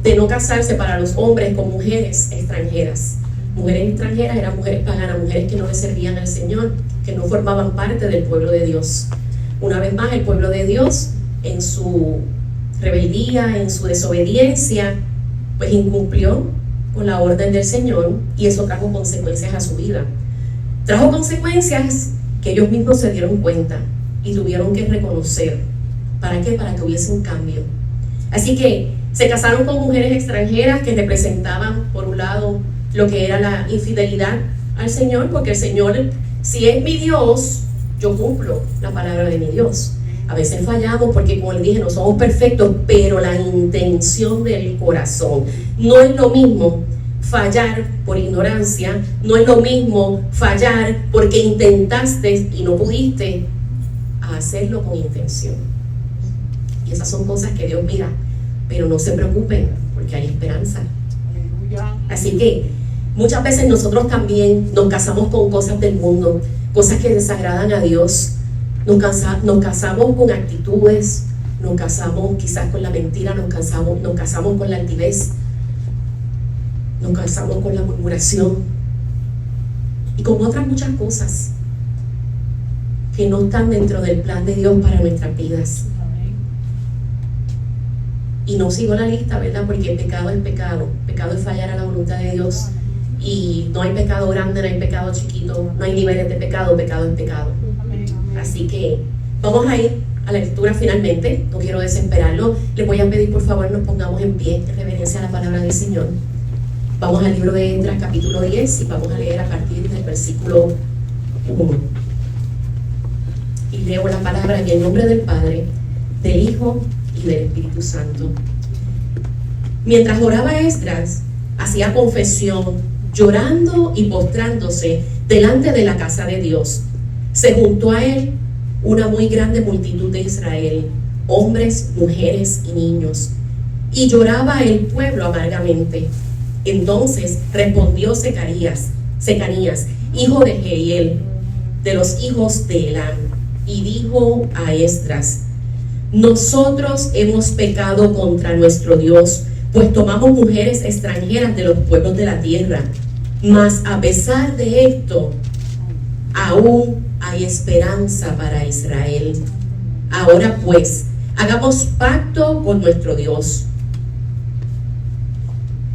de no casarse para los hombres con mujeres extranjeras. Mujeres extranjeras eran mujeres paganas, mujeres que no le servían al Señor, que no formaban parte del pueblo de Dios. Una vez más, el pueblo de Dios, en su rebeldía, en su desobediencia, pues incumplió con la orden del Señor, y eso trajo consecuencias a su vida. Trajo consecuencias que ellos mismos se dieron cuenta y tuvieron que reconocer. ¿Para qué? Para que hubiese un cambio. Así que se casaron con mujeres extranjeras que representaban, por un lado, lo que era la infidelidad al Señor, porque el Señor, si es mi Dios, yo cumplo la palabra de mi Dios. A veces fallamos porque, como les dije, no somos perfectos, pero la intención del corazón. No es lo mismo fallar por ignorancia, no es lo mismo fallar porque intentaste y no pudiste, a hacerlo con intención. Y esas son cosas que Dios mira, pero no se preocupen porque hay esperanza. Así que muchas veces nosotros también nos casamos con cosas del mundo, cosas que desagradan a Dios. Nos casamos con actitudes, nos casamos quizás con la mentira, nos casamos con la altivez, nos casamos con la murmuración y con otras muchas cosas que no están dentro del plan de Dios para nuestras vidas. Y no sigo la lista, ¿verdad? Porque el pecado es pecado. Pecado es fallar a la voluntad de Dios. Y no hay pecado grande, no hay pecado chiquito, no hay niveles de pecado, pecado es pecado. Así que vamos a ir a la lectura finalmente. No quiero desesperarlo. Les voy a pedir, por favor, nos pongamos en pie en reverencia a la palabra del Señor. Vamos al libro de Esdras, capítulo 10, y vamos a leer a partir del versículo 1. Y leo la palabra en el nombre del Padre, del Hijo y del Espíritu Santo. Mientras oraba Esdras, hacía confesión, llorando y postrándose delante de la casa de Dios. Se juntó a él una muy grande multitud de Israel, hombres, mujeres y niños, y lloraba el pueblo amargamente. Entonces respondió Secanías, hijo de Jehiel, de los hijos de Elam, y dijo a Esdras: nosotros hemos pecado contra nuestro Dios, pues tomamos mujeres extranjeras de los pueblos de la tierra. Mas a pesar de esto, aún hay esperanza para Israel. Ahora pues, hagamos pacto con nuestro Dios,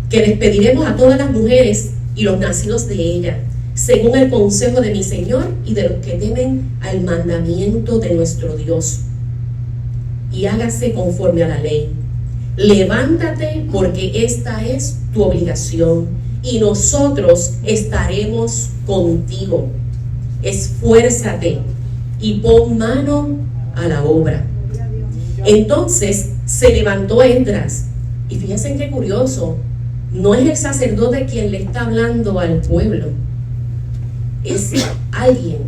que despediremos a todas las mujeres y los nacidos de ella, según el consejo de mi Señor y de los que temen al mandamiento de nuestro Dios. Y hágase conforme a la ley. Levántate, porque esta es tu obligación, y nosotros estaremos contigo. Esfuérzate y pon mano a la obra. Entonces se levantó Esdras, y fíjense qué curioso, no es el sacerdote quien le está hablando al pueblo, es alguien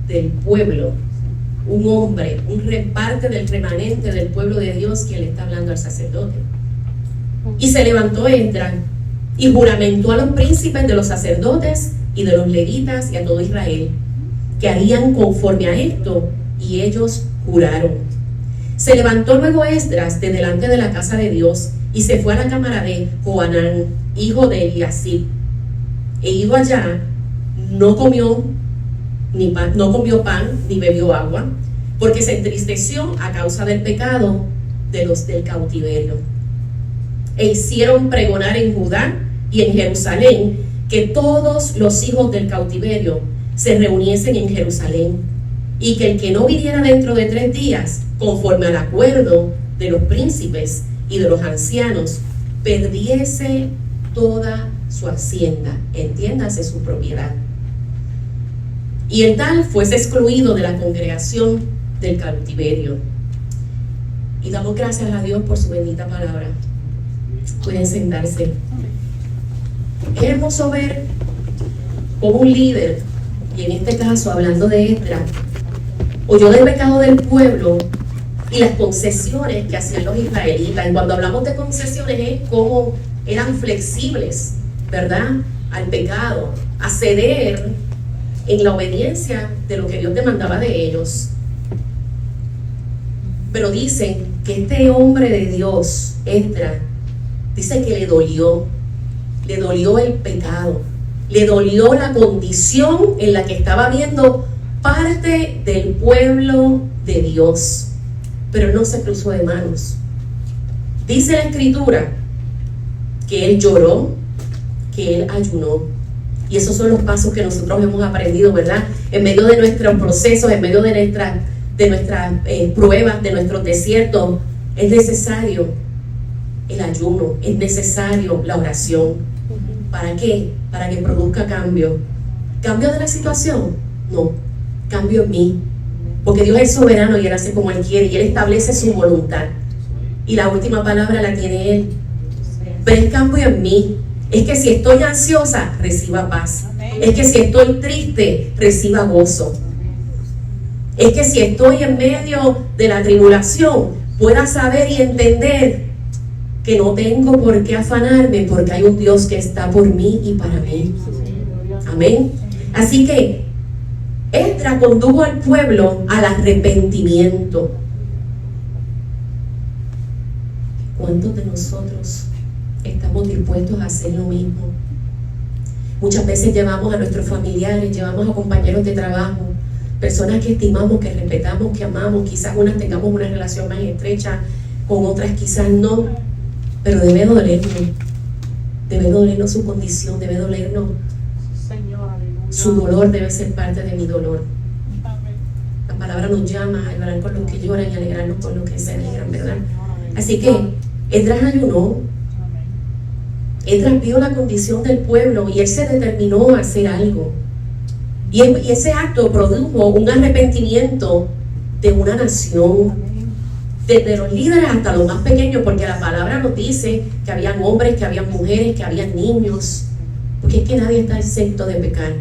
del pueblo, un hombre, un parte del remanente del pueblo de Dios quien le está hablando al sacerdote. Y se levantó Esdras y juramentó a los príncipes de los sacerdotes y de los levitas y a todo Israel, que harían conforme a esto, y ellos juraron. Se levantó luego Esdras de delante de la casa de Dios y se fue a la cámara de Johanán, hijo de Eliasib, e ido allá, no comió pan ni bebió agua, porque se entristeció a causa del pecado de los del cautiverio. E hicieron pregonar en Judá y en Jerusalén que todos los hijos del cautiverio se reuniesen en Jerusalén, y que el que no viniera dentro de 3 días, conforme al acuerdo de los príncipes y de los ancianos, perdiese toda su hacienda, entiéndase su propiedad, y el tal fuese excluido de la congregación del cautiverio. Y damos gracias a Dios por su bendita palabra. Pueden sentarse. Es hermoso ver como un líder, y en este caso hablando de Esdras, oyó del pecado del pueblo y las concesiones que hacían los israelitas. Y cuando hablamos de concesiones es como eran flexibles, ¿verdad? al pecado, a ceder en la obediencia de lo que Dios demandaba de ellos. Pero dicen que este hombre de Dios, Esdras, dice que le dolió el pecado, le dolió la condición en la que estaba viendo parte del pueblo de Dios, pero no se cruzó de manos. Dice la Escritura que él lloró, que él ayunó, y esos son los pasos que nosotros hemos aprendido, ¿verdad? En medio de nuestros procesos, en medio de nuestras pruebas, de nuestros desiertos, es necesario el ayuno, es necesario la oración. ¿Para qué? Para que produzca cambio. ¿Cambio de la situación? No, cambio en mí. Porque Dios es soberano y Él hace como Él quiere y Él establece su voluntad. Y la última palabra la tiene Él. Pero el cambio en mí es que si estoy ansiosa, reciba paz. Es que si estoy triste, reciba gozo. Es que si estoy en medio de la tribulación, pueda saber y entender que no tengo por qué afanarme, porque hay un Dios que está por mí y para mí. Amén. Así que Esdras condujo al pueblo al arrepentimiento. ¿Cuántos de nosotros estamos dispuestos a hacer lo mismo? Muchas veces llevamos a nuestros familiares, llevamos a compañeros de trabajo, personas que estimamos, que respetamos, que amamos. Quizás unas tengamos una relación más estrecha, con otras quizás no, pero debe dolernos su condición, debe dolernos su dolor, debe ser parte de mi dolor. La palabra nos llama a llorar con los que lloran y alegrarnos con los que se alegran, ¿verdad? Así que Esdras ayunó, Esdras vio la condición del pueblo y él se determinó a hacer algo. Y ese acto produjo un arrepentimiento de una nación, desde los líderes hasta los más pequeños, porque la palabra nos dice que habían hombres, que habían mujeres, que habían niños, porque es que nadie está exento de pecar.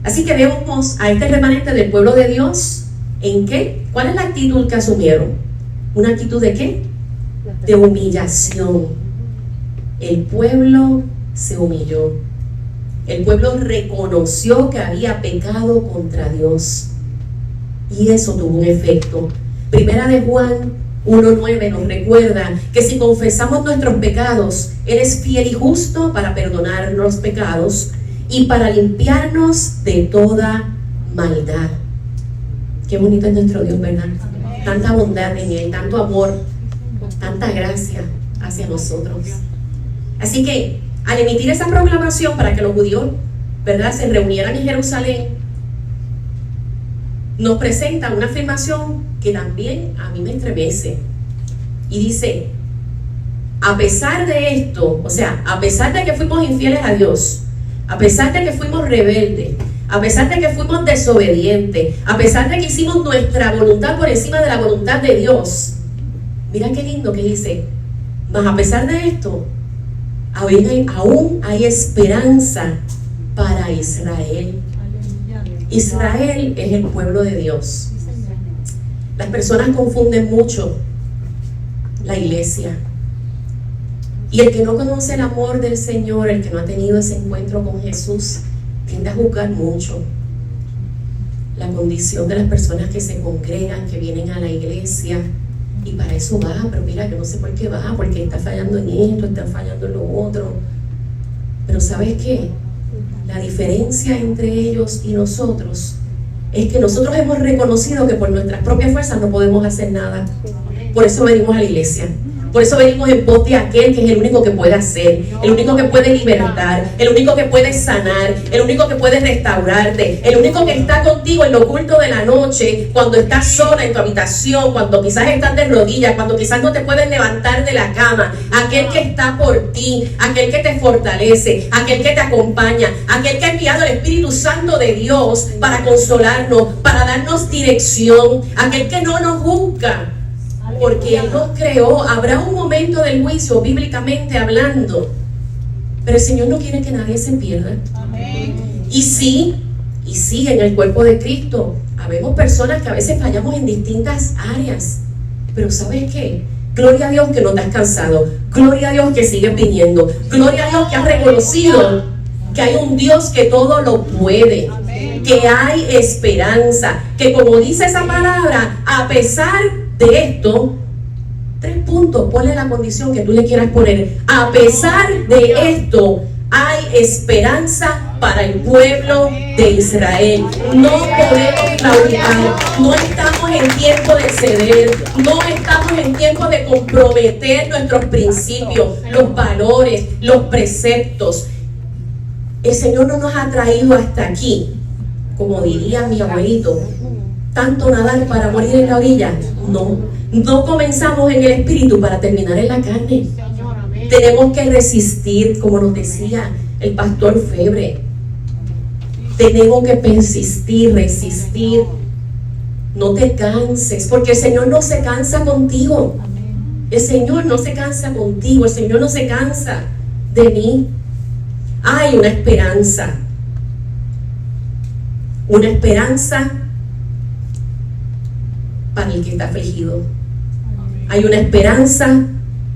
Así que vemos a este remanente del pueblo de Dios, ¿en qué? ¿Cuál es la actitud que asumieron? ¿Una actitud de qué? De humillación. El pueblo se humilló. El pueblo reconoció que había pecado contra Dios. Y eso tuvo un efecto. Primera de Juan 1:9 nos recuerda que si confesamos nuestros pecados, Él es fiel y justo para perdonar los pecados y para limpiarnos de toda maldad. Qué bonito es nuestro Dios, ¿verdad? Tanta bondad en Él, tanto amor, tanta gracia hacia nosotros. Así que al emitir esa proclamación para que los judíos, ¿verdad?, se reunieran en Jerusalén, nos presenta una afirmación que también a mí me estremece. Y dice, a pesar de esto, o sea, a pesar de que fuimos infieles a Dios, a pesar de que fuimos rebeldes, a pesar de que fuimos desobedientes, a pesar de que hicimos nuestra voluntad por encima de la voluntad de Dios, mira qué lindo que dice, mas a pesar de esto, aún hay esperanza para Israel. Israel es el pueblo de Dios. Las personas confunden mucho la iglesia. Y el que no conoce el amor del Señor, el que no ha tenido ese encuentro con Jesús, tiende a juzgar mucho la condición de las personas que se congregan, que vienen a la iglesia. Y para eso va, pero mira, yo no sé por qué va, porque está fallando en esto, está fallando en lo otro. Pero ¿sabes qué? La diferencia entre ellos y nosotros es que nosotros hemos reconocido que por nuestras propias fuerzas no podemos hacer nada. Por eso venimos a la iglesia. Por eso venimos en pos de aquel que es el único que puede hacer, el único que puede libertar, el único que puede sanar, el único que puede restaurarte, el único que está contigo en lo oculto de la noche, cuando estás sola en tu habitación, cuando quizás estás de rodillas, cuando quizás no te puedes levantar de la cama, aquel que está por ti, aquel que te fortalece, aquel que te acompaña, aquel que ha enviado el Espíritu Santo de Dios para consolarnos, para darnos dirección, aquel que no nos juzga, porque Él nos creó. Habrá un momento del juicio, bíblicamente hablando, pero el Señor no quiere que nadie se pierda. Amén. Y sí, en el cuerpo de Cristo habemos personas que a veces fallamos en distintas áreas, pero ¿sabes qué? Gloria a Dios que no te has cansado, gloria a Dios que sigues viniendo, gloria a Dios que has reconocido que hay un Dios que todo lo puede, que hay esperanza, que como dice esa palabra, a pesar de esto, 3 puntos, ponle la condición que tú le quieras poner, a pesar de esto, hay esperanza para el pueblo de Israel. No podemos claudicar, no estamos en tiempo de ceder, no estamos en tiempo de comprometer nuestros principios, los valores, los preceptos. El Señor no nos ha traído hasta aquí, como diría mi abuelito, tanto nadar para morir en la orilla. No comenzamos en el espíritu para terminar en la carne. Tenemos que resistir, como nos decía el pastor Febre. Tenemos que persistir, resistir. No te canses, porque el Señor no se cansa contigo. El Señor no se cansa contigo, el Señor no se cansa de mí. Hay una esperanza. Una esperanza para el que está afligido. Hay una esperanza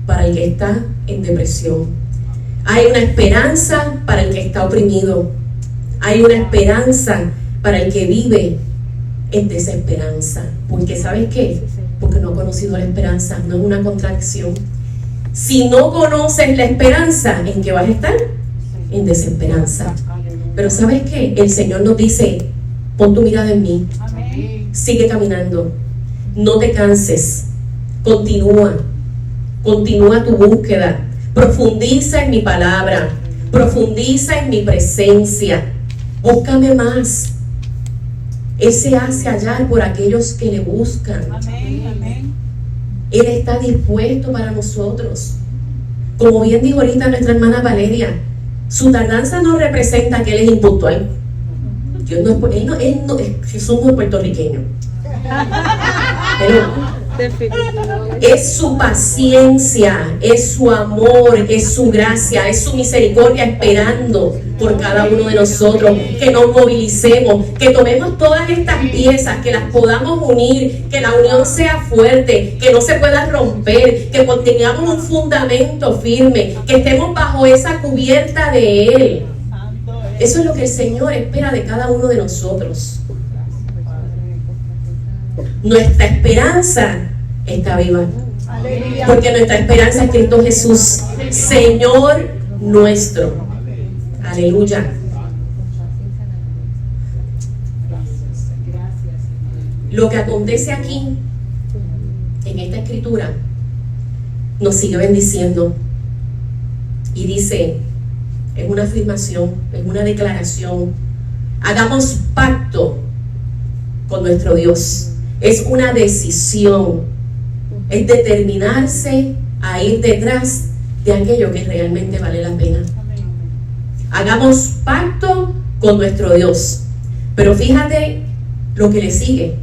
para el que está en depresión. Hay una esperanza para el que está oprimido. Hay una esperanza para el que vive en desesperanza. Porque ¿sabes qué? Porque no ha conocido la esperanza. No es una contradicción. Si no conoces la esperanza, ¿en qué vas a estar? En desesperanza. Pero ¿sabes qué? El Señor nos dice, pon tu mirada en mí. Sigue caminando. No te canses. Continúa tu búsqueda, profundiza en mi palabra, profundiza en mi presencia, búscame más. Él se hace hallar por aquellos que le buscan. Él está dispuesto para nosotros. Como bien dijo ahorita nuestra hermana Valeria, su tardanza no representa que Él es impuntual. Jesús no es puertorriqueño. Pero es su paciencia, es su amor, es su gracia, es su misericordia esperando por cada uno de nosotros, que nos movilicemos, que tomemos todas estas piezas, que las podamos unir, que la unión sea fuerte, que no se pueda romper, que tengamos un fundamento firme, que estemos bajo esa cubierta de Él. Eso es lo que el Señor espera de cada uno de nosotros. Nuestra esperanza está viva, porque nuestra esperanza es Cristo Jesús, Señor nuestro. Aleluya. Lo que acontece aquí en esta escritura nos sigue bendiciendo y dice, es una afirmación, es una declaración: hagamos pacto con nuestro Dios. Es una decisión, es determinarse a ir detrás de aquello que realmente vale la pena. Hagamos pacto con nuestro Dios. Pero fíjate lo que le sigue.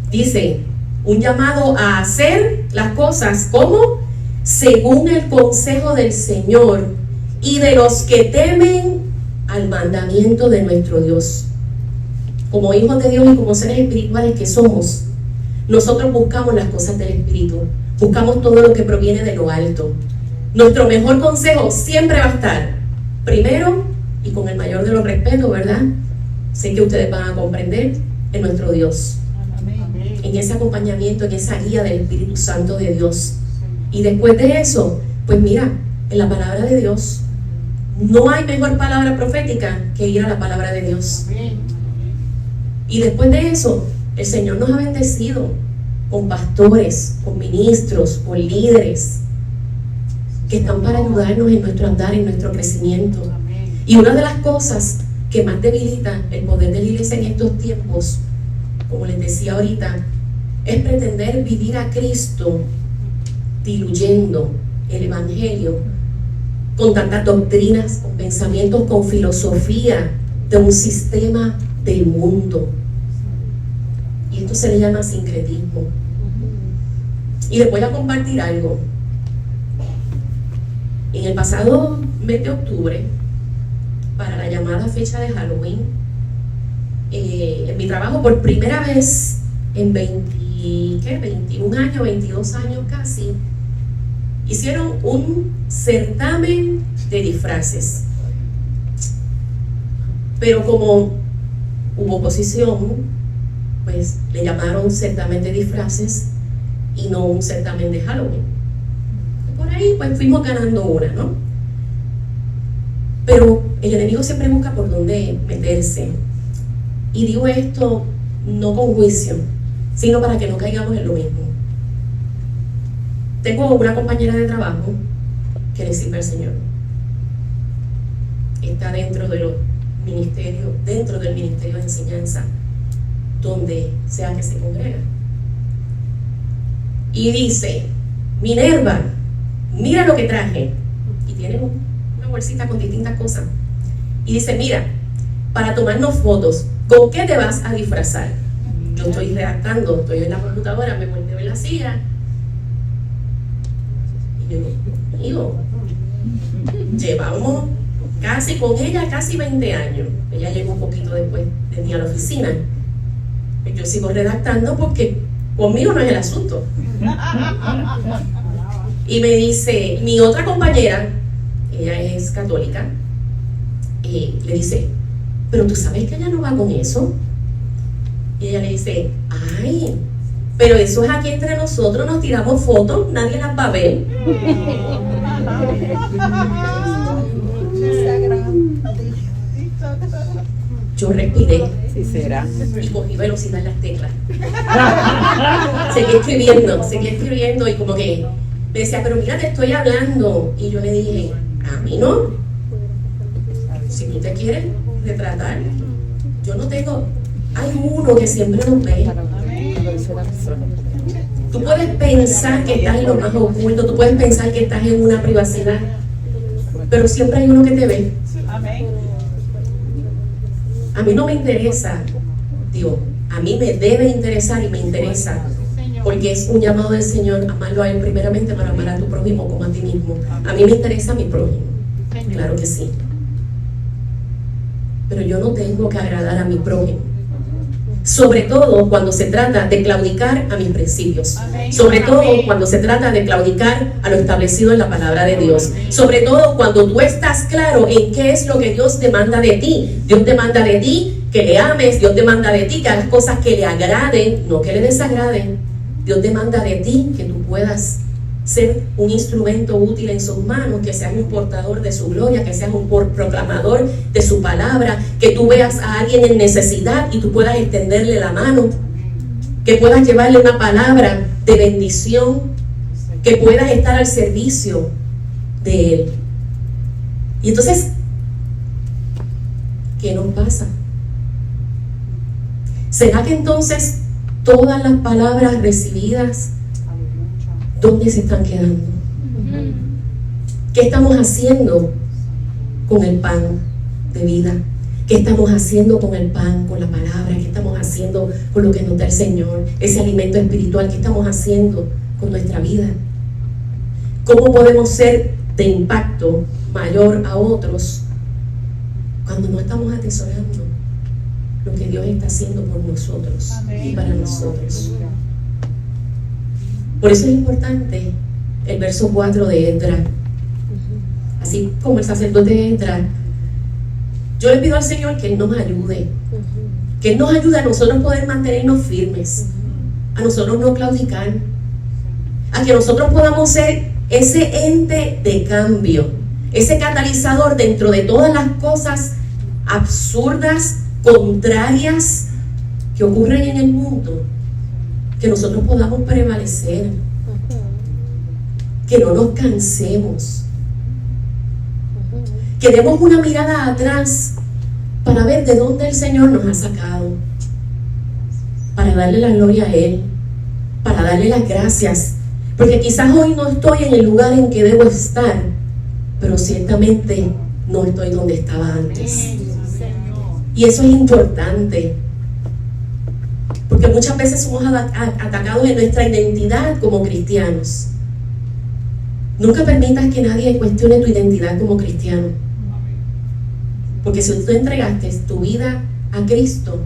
Dice, un llamado a hacer las cosas como según el consejo del Señor y de los que temen al mandamiento de nuestro Dios. Como hijos de Dios y como seres espirituales que somos, nosotros buscamos las cosas del Espíritu, buscamos todo lo que proviene de lo alto. Nuestro mejor consejo siempre va a estar, primero, y con el mayor de los respetos, ¿verdad? Sé que ustedes van a comprender, en nuestro Dios, en ese acompañamiento, en esa guía del Espíritu Santo de Dios. Y después de eso, pues mira, en la palabra de Dios, no hay mejor palabra profética que ir a la palabra de Dios. Y después de eso, el Señor nos ha bendecido con pastores, con ministros, con líderes que están para ayudarnos en nuestro andar, en nuestro crecimiento. Y una de las cosas que más debilita el poder de la iglesia en estos tiempos, como les decía ahorita, es pretender vivir a Cristo diluyendo el Evangelio con tantas doctrinas, con pensamientos, con filosofía de un sistema del mundo. Y esto se le llama sincretismo. Y les voy a compartir algo. En el pasado mes de octubre, para la llamada fecha de Halloween, en mi trabajo, por primera vez en 21 años, 22 años casi, hicieron un certamen de disfraces. Pero como hubo oposición, pues le llamaron certamen de disfraces y no un certamen de Halloween. Por ahí pues fuimos ganando una, ¿no? Pero el enemigo siempre busca por dónde meterse. Y digo esto no con juicio, sino para que no caigamos en lo mismo. Tengo una compañera de trabajo que le sirve al Señor. Está dentro del ministerio de enseñanza, donde sea que se congrega. Y dice: Minerva, mira lo que traje. Y tiene una bolsita con distintas cosas. Y dice: mira, para tomarnos fotos, ¿con qué te vas a disfrazar? Yo estoy redactando, estoy en la computadora, me volteo en la silla. Y yo digo, llevamos casi con ella, casi 20 años. Ella llegó un poquito después de mí a la oficina. Yo sigo redactando porque conmigo no es el asunto. Y me dice, mi otra compañera, ella es católica, le dice: pero tú sabes que ella no va con eso. Y ella le dice: ay, pero eso es aquí entre nosotros, nos tiramos fotos, nadie las va a ver. Yo respiré. Sí será. Y cogí velocidad en las teclas. Seguí escribiendo y como que me decía: pero mira, te estoy hablando. Y yo le dije: a mí no. Si tú te quieres retratar, yo no tengo. Hay uno que siempre nos ve. Tú puedes pensar que estás en lo más oculto, tú puedes pensar que estás en una privacidad, pero siempre hay uno que te ve. A mí no me interesa, Dios, a mí me debe interesar y me interesa, porque es un llamado del Señor, amarlo a Él primeramente para amar a tu prójimo como a ti mismo. A mí me interesa a mi prójimo, claro que sí, pero yo no tengo que agradar a mi prójimo. Sobre todo cuando se trata de claudicar a mis principios, sobre todo cuando se trata de claudicar a lo establecido en la palabra de Dios, sobre todo cuando tú estás claro en qué es lo que Dios demanda de ti. Dios demanda de ti que le ames, Dios demanda de ti que hagas cosas que le agraden, no que le desagraden. Dios demanda de ti que tú puedas ser un instrumento útil en sus manos, que seas un portador de su gloria, que seas un proclamador de su palabra, que tú veas a alguien en necesidad y tú puedas extenderle la mano, que puedas llevarle una palabra de bendición, que puedas estar al servicio de Él. Y entonces, ¿qué nos pasa? ¿Será que entonces todas las palabras recibidas, ¿dónde se están quedando? ¿Qué estamos haciendo con el pan de vida? ¿Qué estamos haciendo con el pan, con la palabra? ¿Qué estamos haciendo con lo que nos da el Señor? Ese alimento espiritual, ¿qué estamos haciendo con nuestra vida? ¿Cómo podemos ser de impacto mayor a otros cuando no estamos atesorando lo que Dios está haciendo por nosotros y para nosotros? Por eso es importante el verso 4 de Esdras. Así como el sacerdote de Esdras, yo le pido al Señor que Él nos ayude, que Él nos ayude a nosotros poder mantenernos firmes, a nosotros no claudicar, a que nosotros podamos ser ese ente de cambio, ese catalizador dentro de todas las cosas absurdas, contrarias que ocurren en el mundo. Que nosotros podamos prevalecer, que no nos cansemos, que demos una mirada atrás para ver de dónde el Señor nos ha sacado, para darle la gloria a Él, para darle las gracias, porque quizás hoy no estoy en el lugar en que debo estar, pero ciertamente no estoy donde estaba antes. Y eso es importante, porque muchas veces somos atacados en nuestra identidad como cristianos. Nunca permitas que nadie cuestione tu identidad como cristiano. Porque si tú entregaste tu vida a Cristo,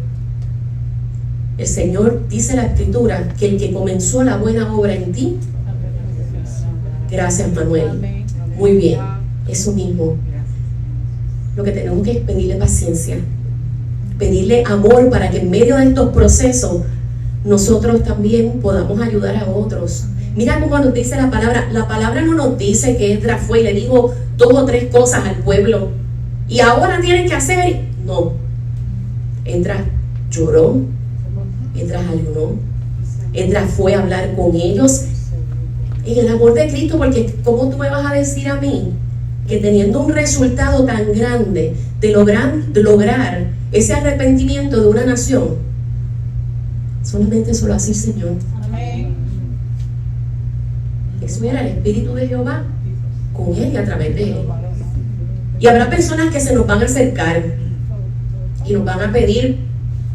el Señor, dice la Escritura, que el que comenzó la buena obra en ti, gracias Manuel, muy bien, eso mismo. Lo que tenemos que es pedirle paciencia pedirle amor para que en medio de estos procesos nosotros también podamos ayudar a otros. Mira cómo nos dice la palabra no nos dice que Esdras fue y le dijo 2 o 3 cosas al pueblo y ahora tienen que hacer. No, Esdras lloró, Esdras ayunó, Esdras fue a hablar con ellos en el amor de Cristo, porque ¿cómo tú me vas a decir a mí que teniendo un resultado tan grande de lograr ese arrepentimiento de una nación, solamente solo así, Señor? Amén. Eso era el Espíritu de Jehová con él y a través de él. Y habrá personas que se nos van a acercar y nos van a pedir,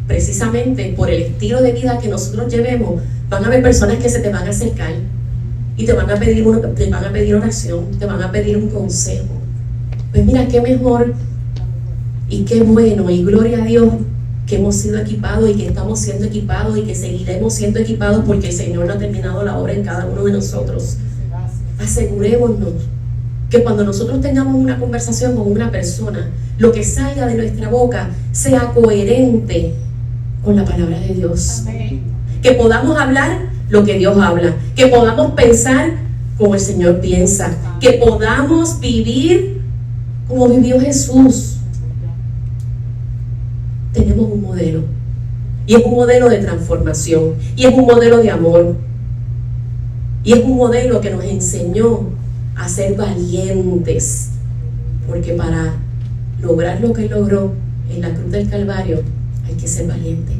precisamente por el estilo de vida que nosotros llevemos, van a haber personas que se te van a acercar y te van a pedir oración, te van a pedir un consejo. Pues mira, qué mejor y qué bueno y gloria a Dios que hemos sido equipados y que estamos siendo equipados y que seguiremos siendo equipados porque el Señor no ha terminado la obra en cada uno de nosotros. Asegurémonos que cuando nosotros tengamos una conversación con una persona, lo que salga de nuestra boca sea coherente con la palabra de Dios. Amén. Que podamos hablar lo que Dios habla, que podamos pensar como el Señor piensa, que podamos vivir como vivió Jesús. Tenemos un modelo, y es un modelo de transformación, y es un modelo de amor, y es un modelo que nos enseñó a ser valientes, porque para lograr lo que Él logró en la cruz del Calvario hay que ser valiente.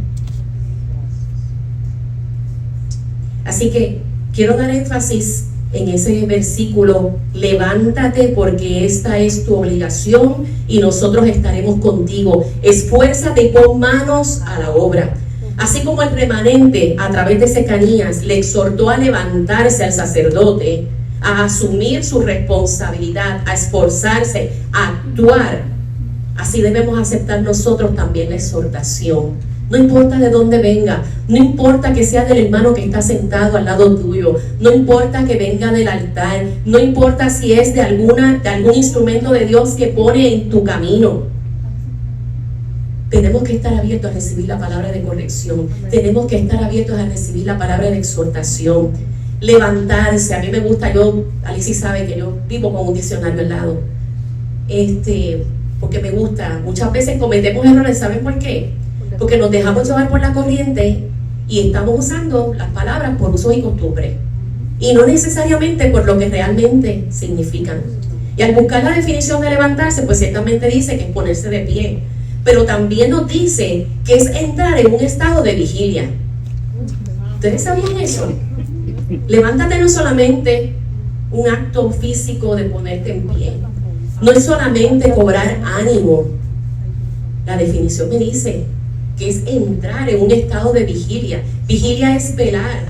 Así que quiero dar énfasis en ese versículo: levántate porque esta es tu obligación y nosotros estaremos contigo. Esfuérzate y pon manos a la obra. Así como el remanente a través de Secanías le exhortó a levantarse al sacerdote, a asumir su responsabilidad, a esforzarse, a actuar, así debemos aceptar nosotros también la exhortación. No importa de dónde venga, no importa que sea del hermano que está sentado al lado tuyo, no importa que venga del altar, no importa si es de algún instrumento de Dios que pone en tu camino. Tenemos que estar abiertos a recibir la palabra de corrección, tenemos que estar abiertos a recibir la palabra de exhortación. Levantarse, a mí me gusta, Alicia sabe que yo vivo con un diccionario al lado, porque me gusta. Muchas veces cometemos errores, ¿saben por qué? Porque nos dejamos llevar por la corriente y estamos usando las palabras por uso y costumbre y no necesariamente por lo que realmente significan. Y al buscar la definición de levantarse, pues ciertamente dice que es ponerse de pie, pero también nos dice que es entrar en un estado de vigilia. ¿Ustedes sabían eso? Levántate no es solamente un acto físico de ponerte en pie, no es solamente cobrar ánimo. La definición me dice que es entrar en un estado de vigilia. Vigilia es velar.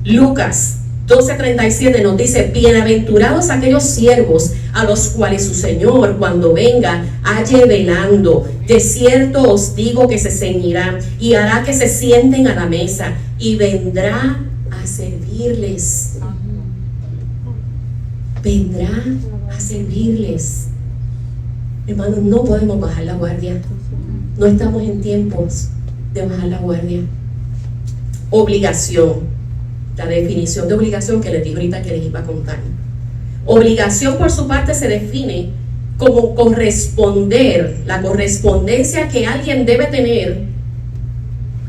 Lucas 12:37 nos dice: bienaventurados aquellos siervos a los cuales su Señor, cuando venga, halle velando. De cierto os digo que se ceñirá y hará que se sienten a la mesa y vendrá a servirles. Vendrá a servirles. Hermanos, no podemos bajar la guardia. No estamos en tiempos de bajar la guardia. Obligación. La definición de obligación que les dije ahorita que les iba a contar. Obligación, por su parte, se define como corresponder, la correspondencia que alguien debe tener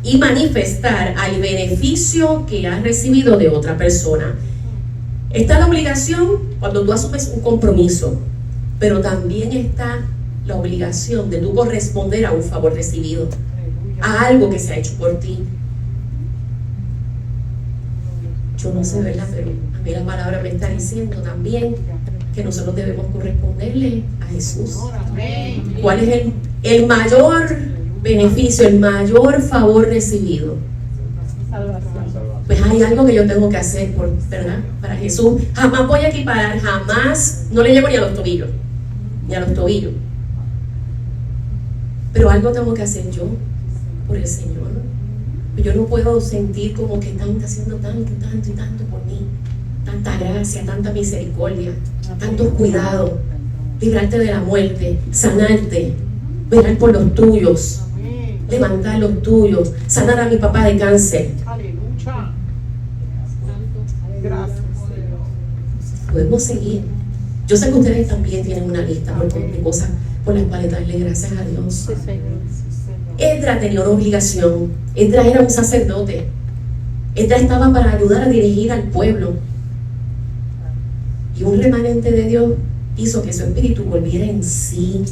y manifestar al beneficio que ha recibido de otra persona. Está la obligación cuando tú asumes un compromiso, pero también está la obligación de tú corresponder a un favor recibido, a algo que se ha hecho por ti. Yo no sé, ¿verdad? Pero a mí la palabra me está diciendo también que nosotros debemos corresponderle a Jesús. ¿Cuál es el mayor beneficio, el mayor favor recibido? Pues hay algo que yo tengo que hacer, ¿verdad? Para Jesús. Jamás voy a equiparar, jamás, no le llego ni a los tobillos, ni a los tobillos. Pero algo tengo que hacer yo por el Señor. Yo no puedo sentir como que están haciendo tanto y tanto por mí. Tanta gracia, tanta misericordia, tanto cuidado, librarte de la muerte, sanarte. velar por los tuyos, levantar los tuyos, sanar a mi papá de cáncer. Aleluya. Gracias. Podemos seguir. Yo sé que ustedes también tienen una lista de cosas por las cuales darle gracias a Dios. Sí, Señor. Esdras tenía una obligación. Esdras era un sacerdote. Esdras estaba para ayudar a dirigir al pueblo. Y un remanente de Dios hizo que su espíritu volviera en sí.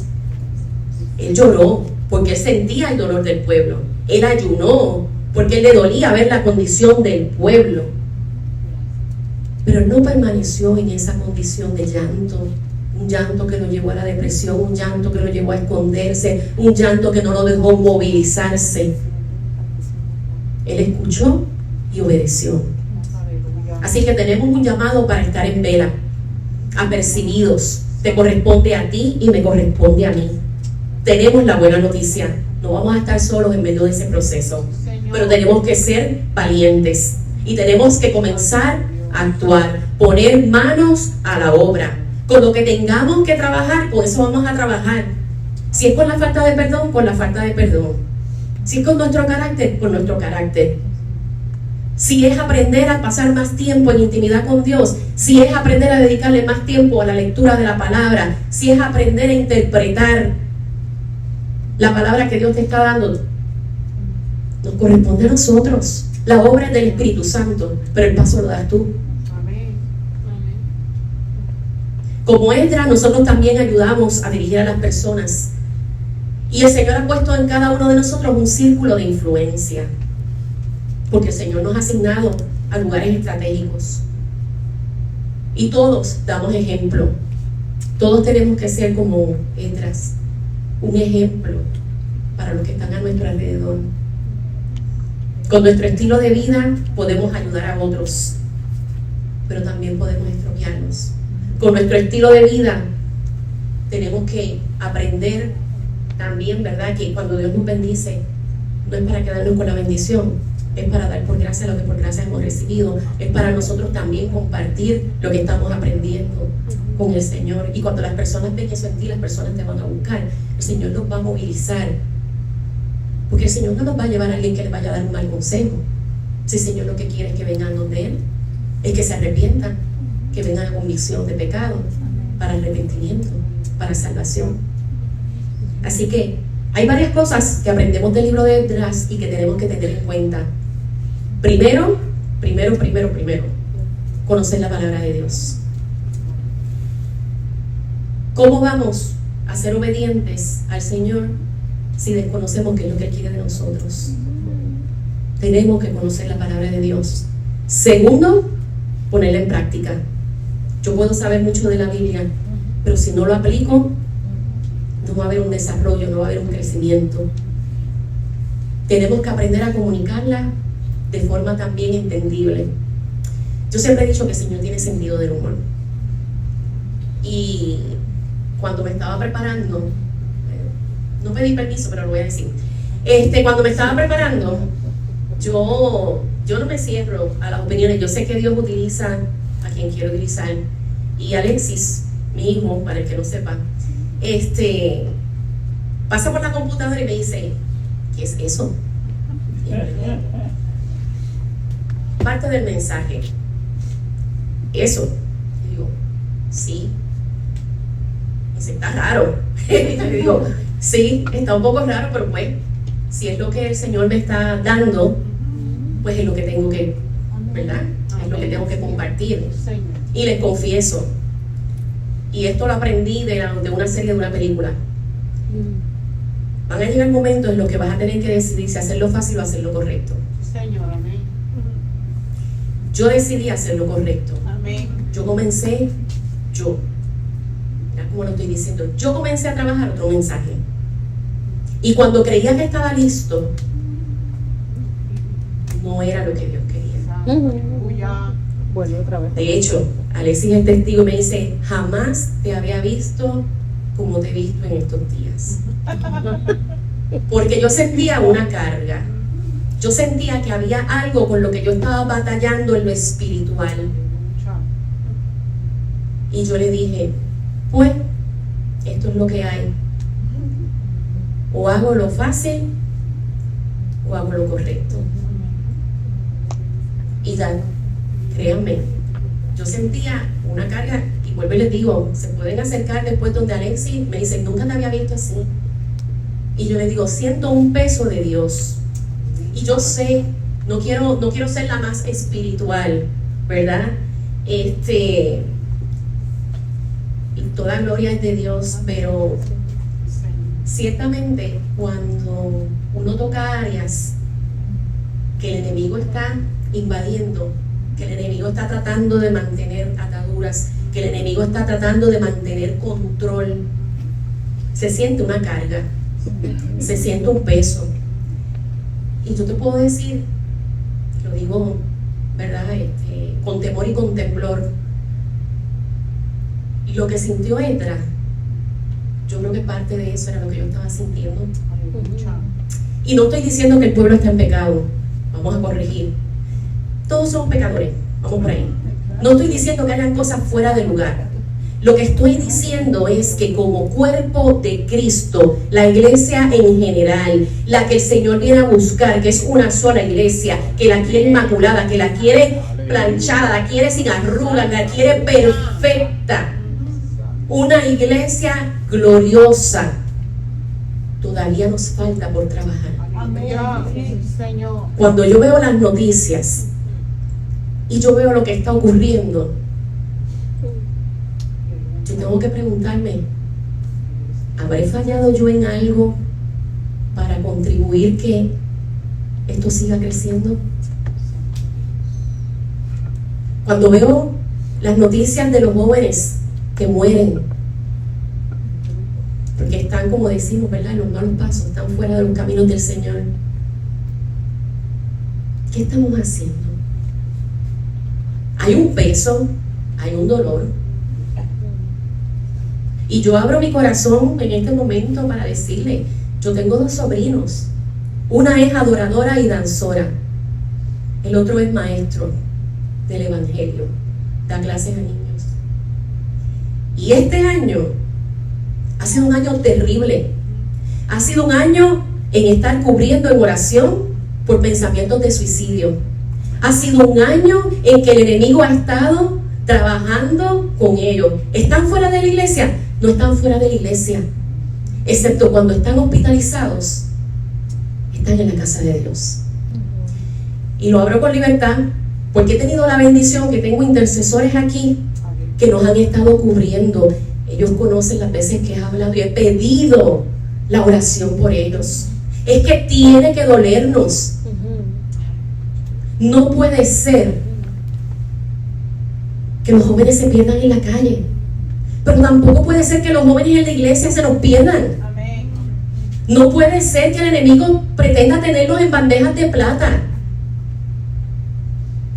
Él lloró porque él sentía el dolor del pueblo. Él ayunó porque él le dolía ver la condición del pueblo. Pero no permaneció en esa condición de llanto. Un llanto que lo llevó a la depresión, un llanto que lo llevó a esconderse, un llanto que no lo dejó movilizarse. Él escuchó y obedeció. Así que tenemos un llamado para estar en vela, apercibidos. Te corresponde a ti y me corresponde a mí. Tenemos la buena noticia, no vamos a estar solos en medio de ese proceso, pero tenemos que ser valientes y tenemos que comenzar a actuar, poner manos a la obra. Con lo que tengamos que trabajar, con eso vamos a trabajar. Si es con la falta de perdón, con la falta de perdón. Si es con nuestro carácter, con nuestro carácter. Si es aprender a pasar más tiempo en intimidad con Dios, si es aprender a dedicarle más tiempo a la lectura de la palabra, si es aprender a interpretar la palabra que Dios te está dando, nos corresponde a nosotros. La obra es del Espíritu Santo, pero el paso lo das tú. Como Esdras, nosotros también ayudamos a dirigir a las personas. Y el Señor ha puesto en cada uno de nosotros un círculo de influencia. Porque el Señor nos ha asignado a lugares estratégicos. Y todos damos ejemplo. Todos tenemos que ser como Esdras. Un ejemplo para los que están a nuestro alrededor. Con nuestro estilo de vida podemos ayudar a otros, pero también podemos estropearnos. Con nuestro estilo de vida tenemos que aprender también, ¿verdad? Que cuando Dios nos bendice, no es para quedarnos con la bendición, es para dar por gracia lo que por gracia hemos recibido, es para nosotros también compartir lo que estamos aprendiendo con el Señor. Y cuando las personas ven eso en ti, las personas te van a buscar, el Señor nos va a movilizar. Porque el Señor no nos va a llevar a alguien que le vaya a dar un mal consejo. Si el Señor lo que quiere es que vengan donde Él, es que se arrepientan, que vengan a convicción de pecado, para arrepentimiento, para salvación. Así que hay varias cosas que aprendemos del libro de Esdras y que tenemos que tener en cuenta. Primero, conocer la palabra de Dios. ¿Cómo vamos a ser obedientes al Señor si desconocemos qué es lo que Él quiere de nosotros? Tenemos que conocer la palabra de Dios. Segundo, ponerla en práctica. Yo puedo saber mucho de la Biblia, pero si no lo aplico, no va a haber un desarrollo, no va a haber un crecimiento. Tenemos que aprender a comunicarla de forma también entendible. Yo siempre he dicho que el Señor tiene sentido del humor. Y cuando me estaba preparando, no pedí permiso, pero lo voy a decir. Cuando me estaba preparando, yo no me cierro a las opiniones. Yo sé que Dios utiliza a quien quiere utilizar. Y Alexis, mi hijo, para el que no sepa, pasa por la computadora y me dice, ¿qué es eso? Parte del mensaje. Eso. Y digo, sí. Y dice, está raro. Y yo digo, sí, está un poco raro, pero pues, si es lo que el Señor me está dando, pues es lo que tengo que, ¿verdad? Es lo que tengo que compartir. Y les confieso, y esto lo aprendí de una serie, de una película. Van a llegar momentos en los que vas a tener que decidir si hacerlo fácil o hacerlo correcto. Señor, amén. Yo decidí hacer lo correcto. Amén. Yo comencé, mira cómo lo estoy diciendo, yo comencé a trabajar otro mensaje. Y cuando creía que estaba listo, no era lo que Dios quería. Aleluya. Vuelve otra vez. De hecho, Alexis es testigo y me dice, jamás te había visto como te he visto en estos días. Porque yo sentía una carga. Yo sentía que había algo con lo que yo estaba batallando en lo espiritual. Y yo le dije, pues, esto es lo que hay. O hago lo fácil o hago lo correcto. Y ya, créanme, yo sentía una carga, y vuelvo y les digo, se pueden acercar después donde Alexis me dice, nunca te había visto así. Y yo les digo, siento un peso de Dios. Y yo sé, no quiero ser la más espiritual, ¿verdad? Y toda gloria es de Dios, pero ciertamente cuando uno toca áreas que el enemigo está invadiendo, que el enemigo está tratando de mantener ataduras, que el enemigo está tratando de mantener control, se siente una carga, se siente un peso. Y yo te puedo decir, lo digo, ¿verdad? Con temor y con temblor, y lo que sintió Edra, yo creo que parte de eso era lo que yo estaba sintiendo. Y no estoy diciendo que el pueblo está en pecado, vamos a corregir. Todos somos pecadores, vamos por ahí. No estoy diciendo que hagan cosas fuera de lugar. Lo que estoy diciendo es que como cuerpo de Cristo, la iglesia en general, la que el Señor viene a buscar, que es una sola iglesia, que la quiere inmaculada, que la quiere planchada, la quiere sin arrugas, la quiere perfecta, una iglesia gloriosa, todavía nos falta por trabajar. Amén, Señor. Cuando yo veo las noticias y yo veo lo que está ocurriendo, yo tengo que preguntarme, ¿habré fallado yo en algo para contribuir que esto siga creciendo? Cuando veo las noticias de los jóvenes que mueren porque están, como decimos, ¿verdad?, en los malos pasos, están fuera de los caminos del Señor, ¿qué estamos haciendo? Hay un peso, hay un dolor. Y yo abro mi corazón en este momento para decirle, yo tengo 2 sobrinos. Una es adoradora y danzora. El otro es maestro del Evangelio. Da clases a niños. Y este año ha sido un año terrible. Ha sido un año en estar cubriendo en oración por pensamientos de suicidio. Ha sido un año en que el enemigo ha estado trabajando con ellos. ¿Están fuera de la iglesia? No están fuera de la iglesia, excepto cuando están hospitalizados, están en la casa de Dios. Y lo abro con libertad, porque he tenido la bendición que tengo intercesores aquí que nos han estado cubriendo. Ellos conocen las veces que he hablado y he pedido la oración por ellos. Es que tiene que dolernos. No puede ser que los jóvenes se pierdan en la calle. Pero tampoco puede ser que los jóvenes en la iglesia se nos pierdan. Amén. No puede ser que el enemigo pretenda tenerlos en bandejas de plata.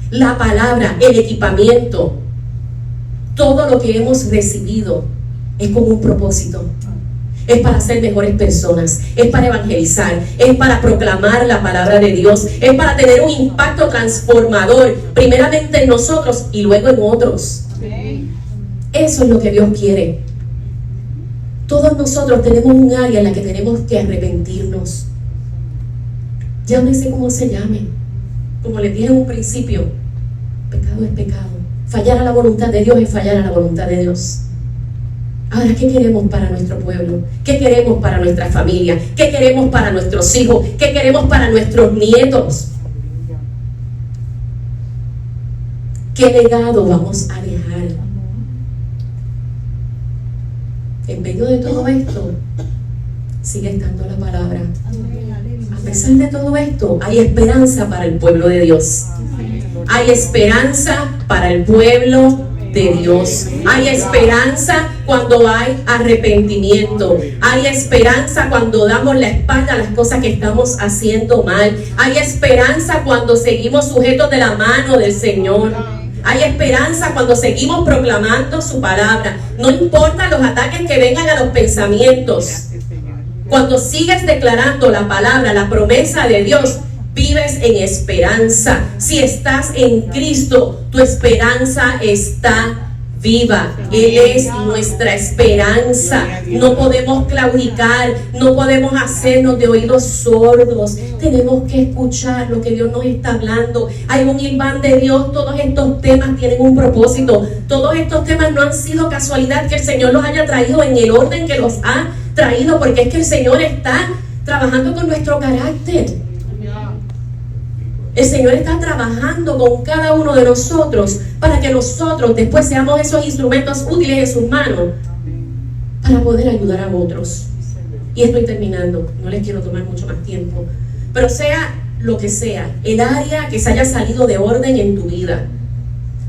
La palabra, el equipamiento, todo lo que hemos recibido es con un propósito. Es para ser mejores personas, es para evangelizar, es para proclamar la palabra de Dios, es para tener un impacto transformador, primeramente en nosotros y luego en otros. Amén. Eso es lo que Dios quiere. Todos nosotros tenemos un área en la que tenemos que arrepentirnos. Llámese como se llame. Como les dije en un principio, pecado es pecado. Fallar a la voluntad de Dios es fallar a la voluntad de Dios. Ahora, ¿qué queremos para nuestro pueblo? ¿Qué queremos para nuestra familia? ¿Qué queremos para nuestros hijos? ¿Qué queremos para nuestros nietos? ¿Qué legado vamos a dejar? En medio de todo esto, sigue estando la palabra. A pesar de todo esto, hay esperanza para el pueblo de Dios. Hay esperanza para el pueblo de Dios. Hay esperanza cuando hay arrepentimiento. Hay esperanza cuando damos la espalda a las cosas que estamos haciendo mal. Hay esperanza cuando seguimos sujetos de la mano del Señor. Hay esperanza cuando seguimos proclamando su palabra. No importa los ataques que vengan a los pensamientos. Cuando sigues declarando la palabra, la promesa de Dios, vives en esperanza. Si estás en Cristo, tu esperanza está viva. Él es nuestra esperanza. No podemos claudicar, no podemos hacernos de oídos sordos. Tenemos que escuchar lo que Dios nos está hablando. Hay un imán de Dios. Todos estos temas tienen un propósito. Todos estos temas no han sido casualidad que el Señor los haya traído en el orden que los ha traído, porque es que el Señor está trabajando con nuestro carácter. El Señor está trabajando con cada uno de nosotros para que nosotros después seamos esos instrumentos útiles en sus manos para poder ayudar a otros. Y estoy terminando, no les quiero tomar mucho más tiempo, pero sea lo que sea, el área que se haya salido de orden en tu vida,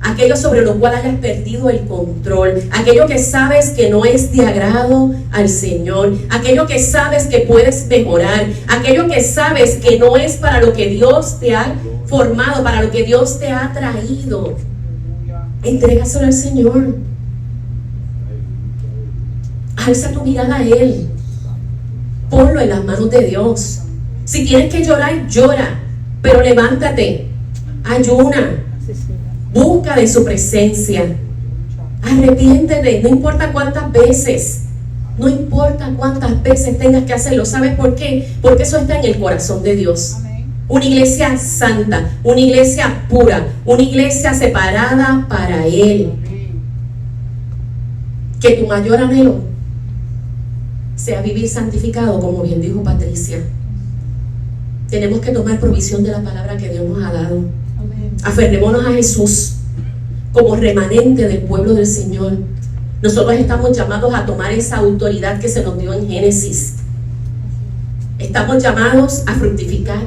aquello sobre lo cual hayas perdido el control, aquello que sabes que no es de agrado al Señor, aquello que sabes que puedes mejorar, aquello que sabes que no es para lo que Dios te ha formado, para lo que Dios te ha traído, entrégaselo al Señor. Alza tu mirada a Él, ponlo en las manos de Dios. Si tienes que llorar, llora, pero levántate, ayuna. Busca de su presencia. Arrepiéntete, no importa cuántas veces. No importa cuántas veces tengas que hacerlo. ¿Sabes por qué? Porque eso está en el corazón de Dios. Una iglesia santa, una iglesia pura, una iglesia separada para Él. Que tu mayor anhelo sea vivir santificado, como bien dijo Patricia. Tenemos que tomar provisión de la palabra que Dios nos ha dado. Aferrémonos a Jesús como remanente del pueblo del Señor. Nosotros estamos llamados a tomar esa autoridad que se nos dio en Génesis. Estamos llamados a fructificar,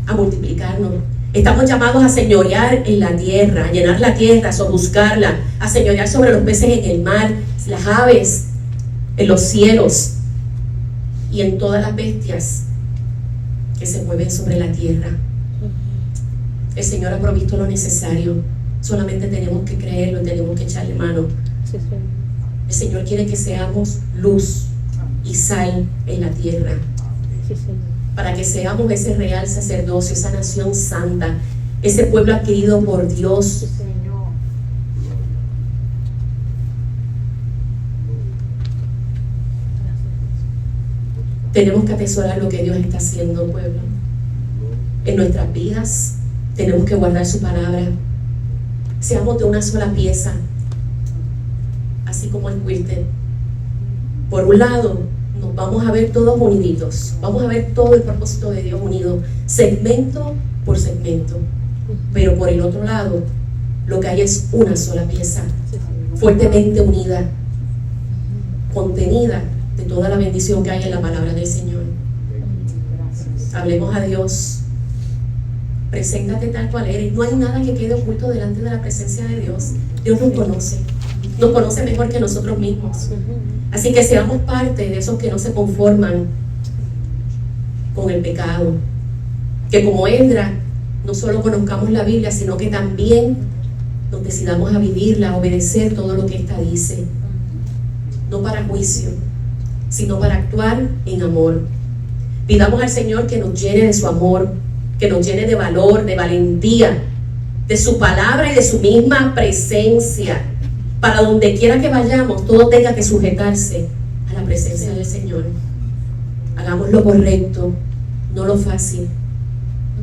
a multiplicarnos. Estamos llamados a señorear en la tierra, a llenar la tierra, a sojuzgarla, a señorear sobre los peces en el mar, las aves, en los cielos y en todas las bestias que se mueven sobre la tierra. El Señor ha provisto lo necesario. Solamente tenemos que creerlo y tenemos que echarle mano. El Señor quiere que seamos luz y sal en la tierra. Para que seamos ese real sacerdocio, esa nación santa, ese pueblo adquirido por Dios. Tenemos que atesorar lo que Dios está haciendo, pueblo. En nuestras vidas tenemos que guardar su palabra. Seamos de una sola pieza, así como el quilter. Por un lado, nos vamos a ver todos uniditos. Vamos a ver todo el propósito de Dios unido, segmento por segmento. Pero por el otro lado, lo que hay es una sola pieza, fuertemente unida, contenida de toda la bendición que hay en la palabra del Señor. Hablemos a Dios. Preséntate tal cual eres. No hay nada que quede oculto delante de la presencia de Dios. Dios nos conoce mejor que nosotros mismos. Así que seamos parte de esos que no se conforman con el pecado. Que como Esdras no solo conozcamos la Biblia, sino que también nos decidamos a vivirla, a obedecer todo lo que ésta dice. No para juicio, sino para actuar en amor. Pidamos al Señor que nos llene de su amor, que nos llene de valor, de valentía, de su palabra y de su misma presencia, para donde quiera que vayamos, todo tenga que sujetarse a la presencia del Señor. Hagamos lo correcto, no lo fácil,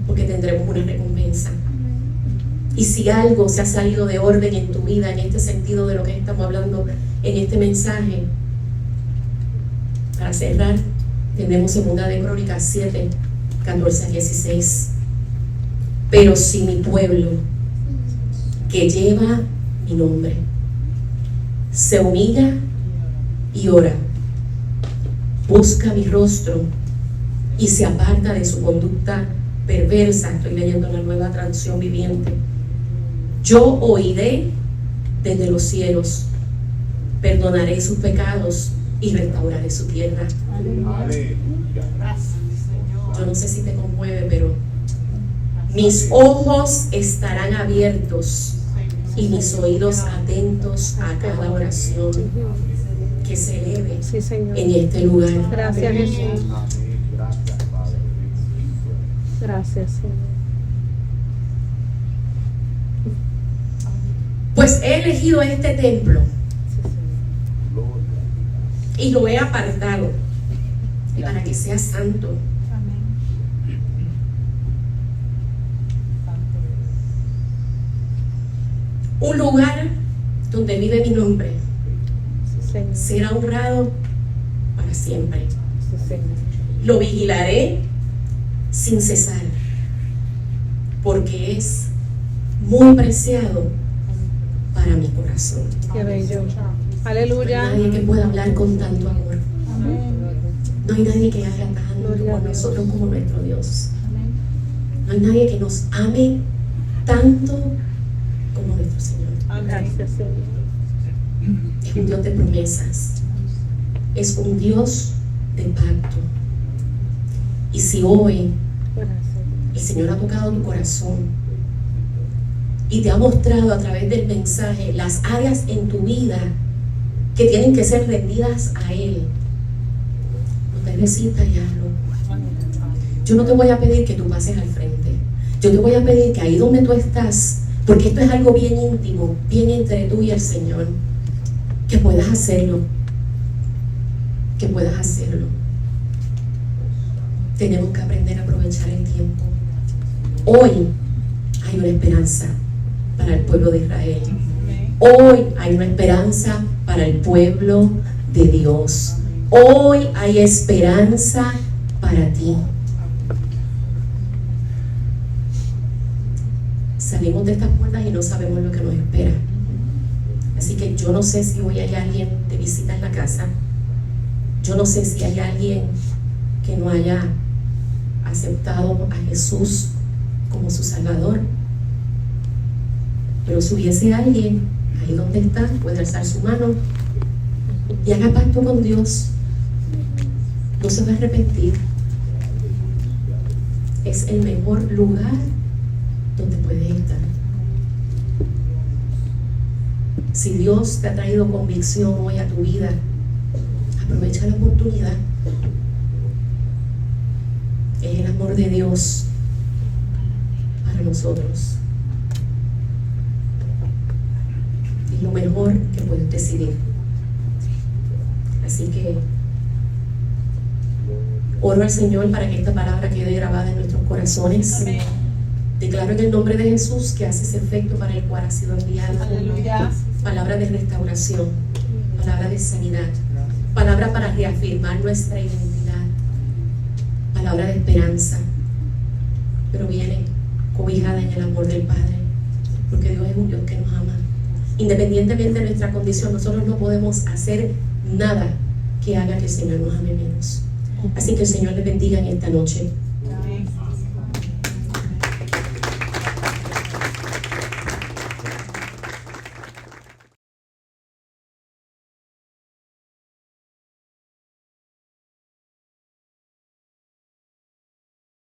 porque tendremos una recompensa. Y si algo se ha salido de orden en tu vida, en este sentido de lo que estamos hablando en este mensaje, para cerrar, tenemos 2 de Crónicas 7, 14 a 16. Pero si mi pueblo, que lleva mi nombre, se humilla y ora, busca mi rostro y se aparta de su conducta perversa, estoy leyendo la Nueva Traducción Viviente, yo oiré desde los cielos, perdonaré sus pecados y restauraré su tierra. Yo no sé si te conmueve, pero mis ojos estarán abiertos y mis oídos atentos a cada oración que se eleve en este lugar. Gracias, Jesús. Gracias, Señor. Pues he elegido este templo y lo he apartado para que sea santo. Un lugar donde vive mi nombre será honrado para siempre. Lo vigilaré sin cesar, porque es muy preciado para mi corazón. Qué bello. No Aleluya. hay nadie que pueda hablar con tanto amor. No hay nadie que haga tanto por nosotros como nuestro Dios. No hay nadie que nos ame tanto como nuestro Señor. Gracias, Señor. Es un Dios de promesas. Es un Dios de pacto. Y si hoy el Señor ha tocado tu corazón y te ha mostrado a través del mensaje las áreas en tu vida que tienen que ser rendidas a Él, no te resistas y hazlo. Yo no te voy a pedir que tú pases al frente. Yo te voy a pedir que ahí donde tú estás, porque esto es algo bien íntimo, bien entre tú y el Señor, que puedas hacerlo. Que puedas hacerlo. Tenemos que aprender a aprovechar el tiempo. Hoy hay una esperanza para el pueblo de Israel. Hoy hay una esperanza para el pueblo de Dios. Hoy hay esperanza para ti. Salimos de estas puertas y no sabemos lo que nos espera. Así que yo no sé si hoy hay alguien de visita en la casa. Yo no sé si hay alguien que no haya aceptado a Jesús como su Salvador. Pero si hubiese alguien ahí donde está, puede alzar su mano y haga pacto con Dios. No se va a arrepentir. Es el mejor lugar donde puede estar. Si Dios te ha traído convicción hoy a tu vida, aprovecha la oportunidad. Es el amor de Dios para nosotros. Es lo mejor que puedes decidir. Así que oro al Señor para que esta palabra quede grabada en nuestros corazones. Amén. Declaro en el nombre de Jesús que hace ese efecto para el cual ha sido enviado. Aleluya. Palabra de restauración, palabra de sanidad, palabra para reafirmar nuestra identidad, palabra de esperanza, pero viene cobijada en el amor del Padre, porque Dios es un Dios que nos ama. Independientemente de nuestra condición, nosotros no podemos hacer nada que haga que el Señor nos ame menos. Así que el Señor les bendiga en esta noche.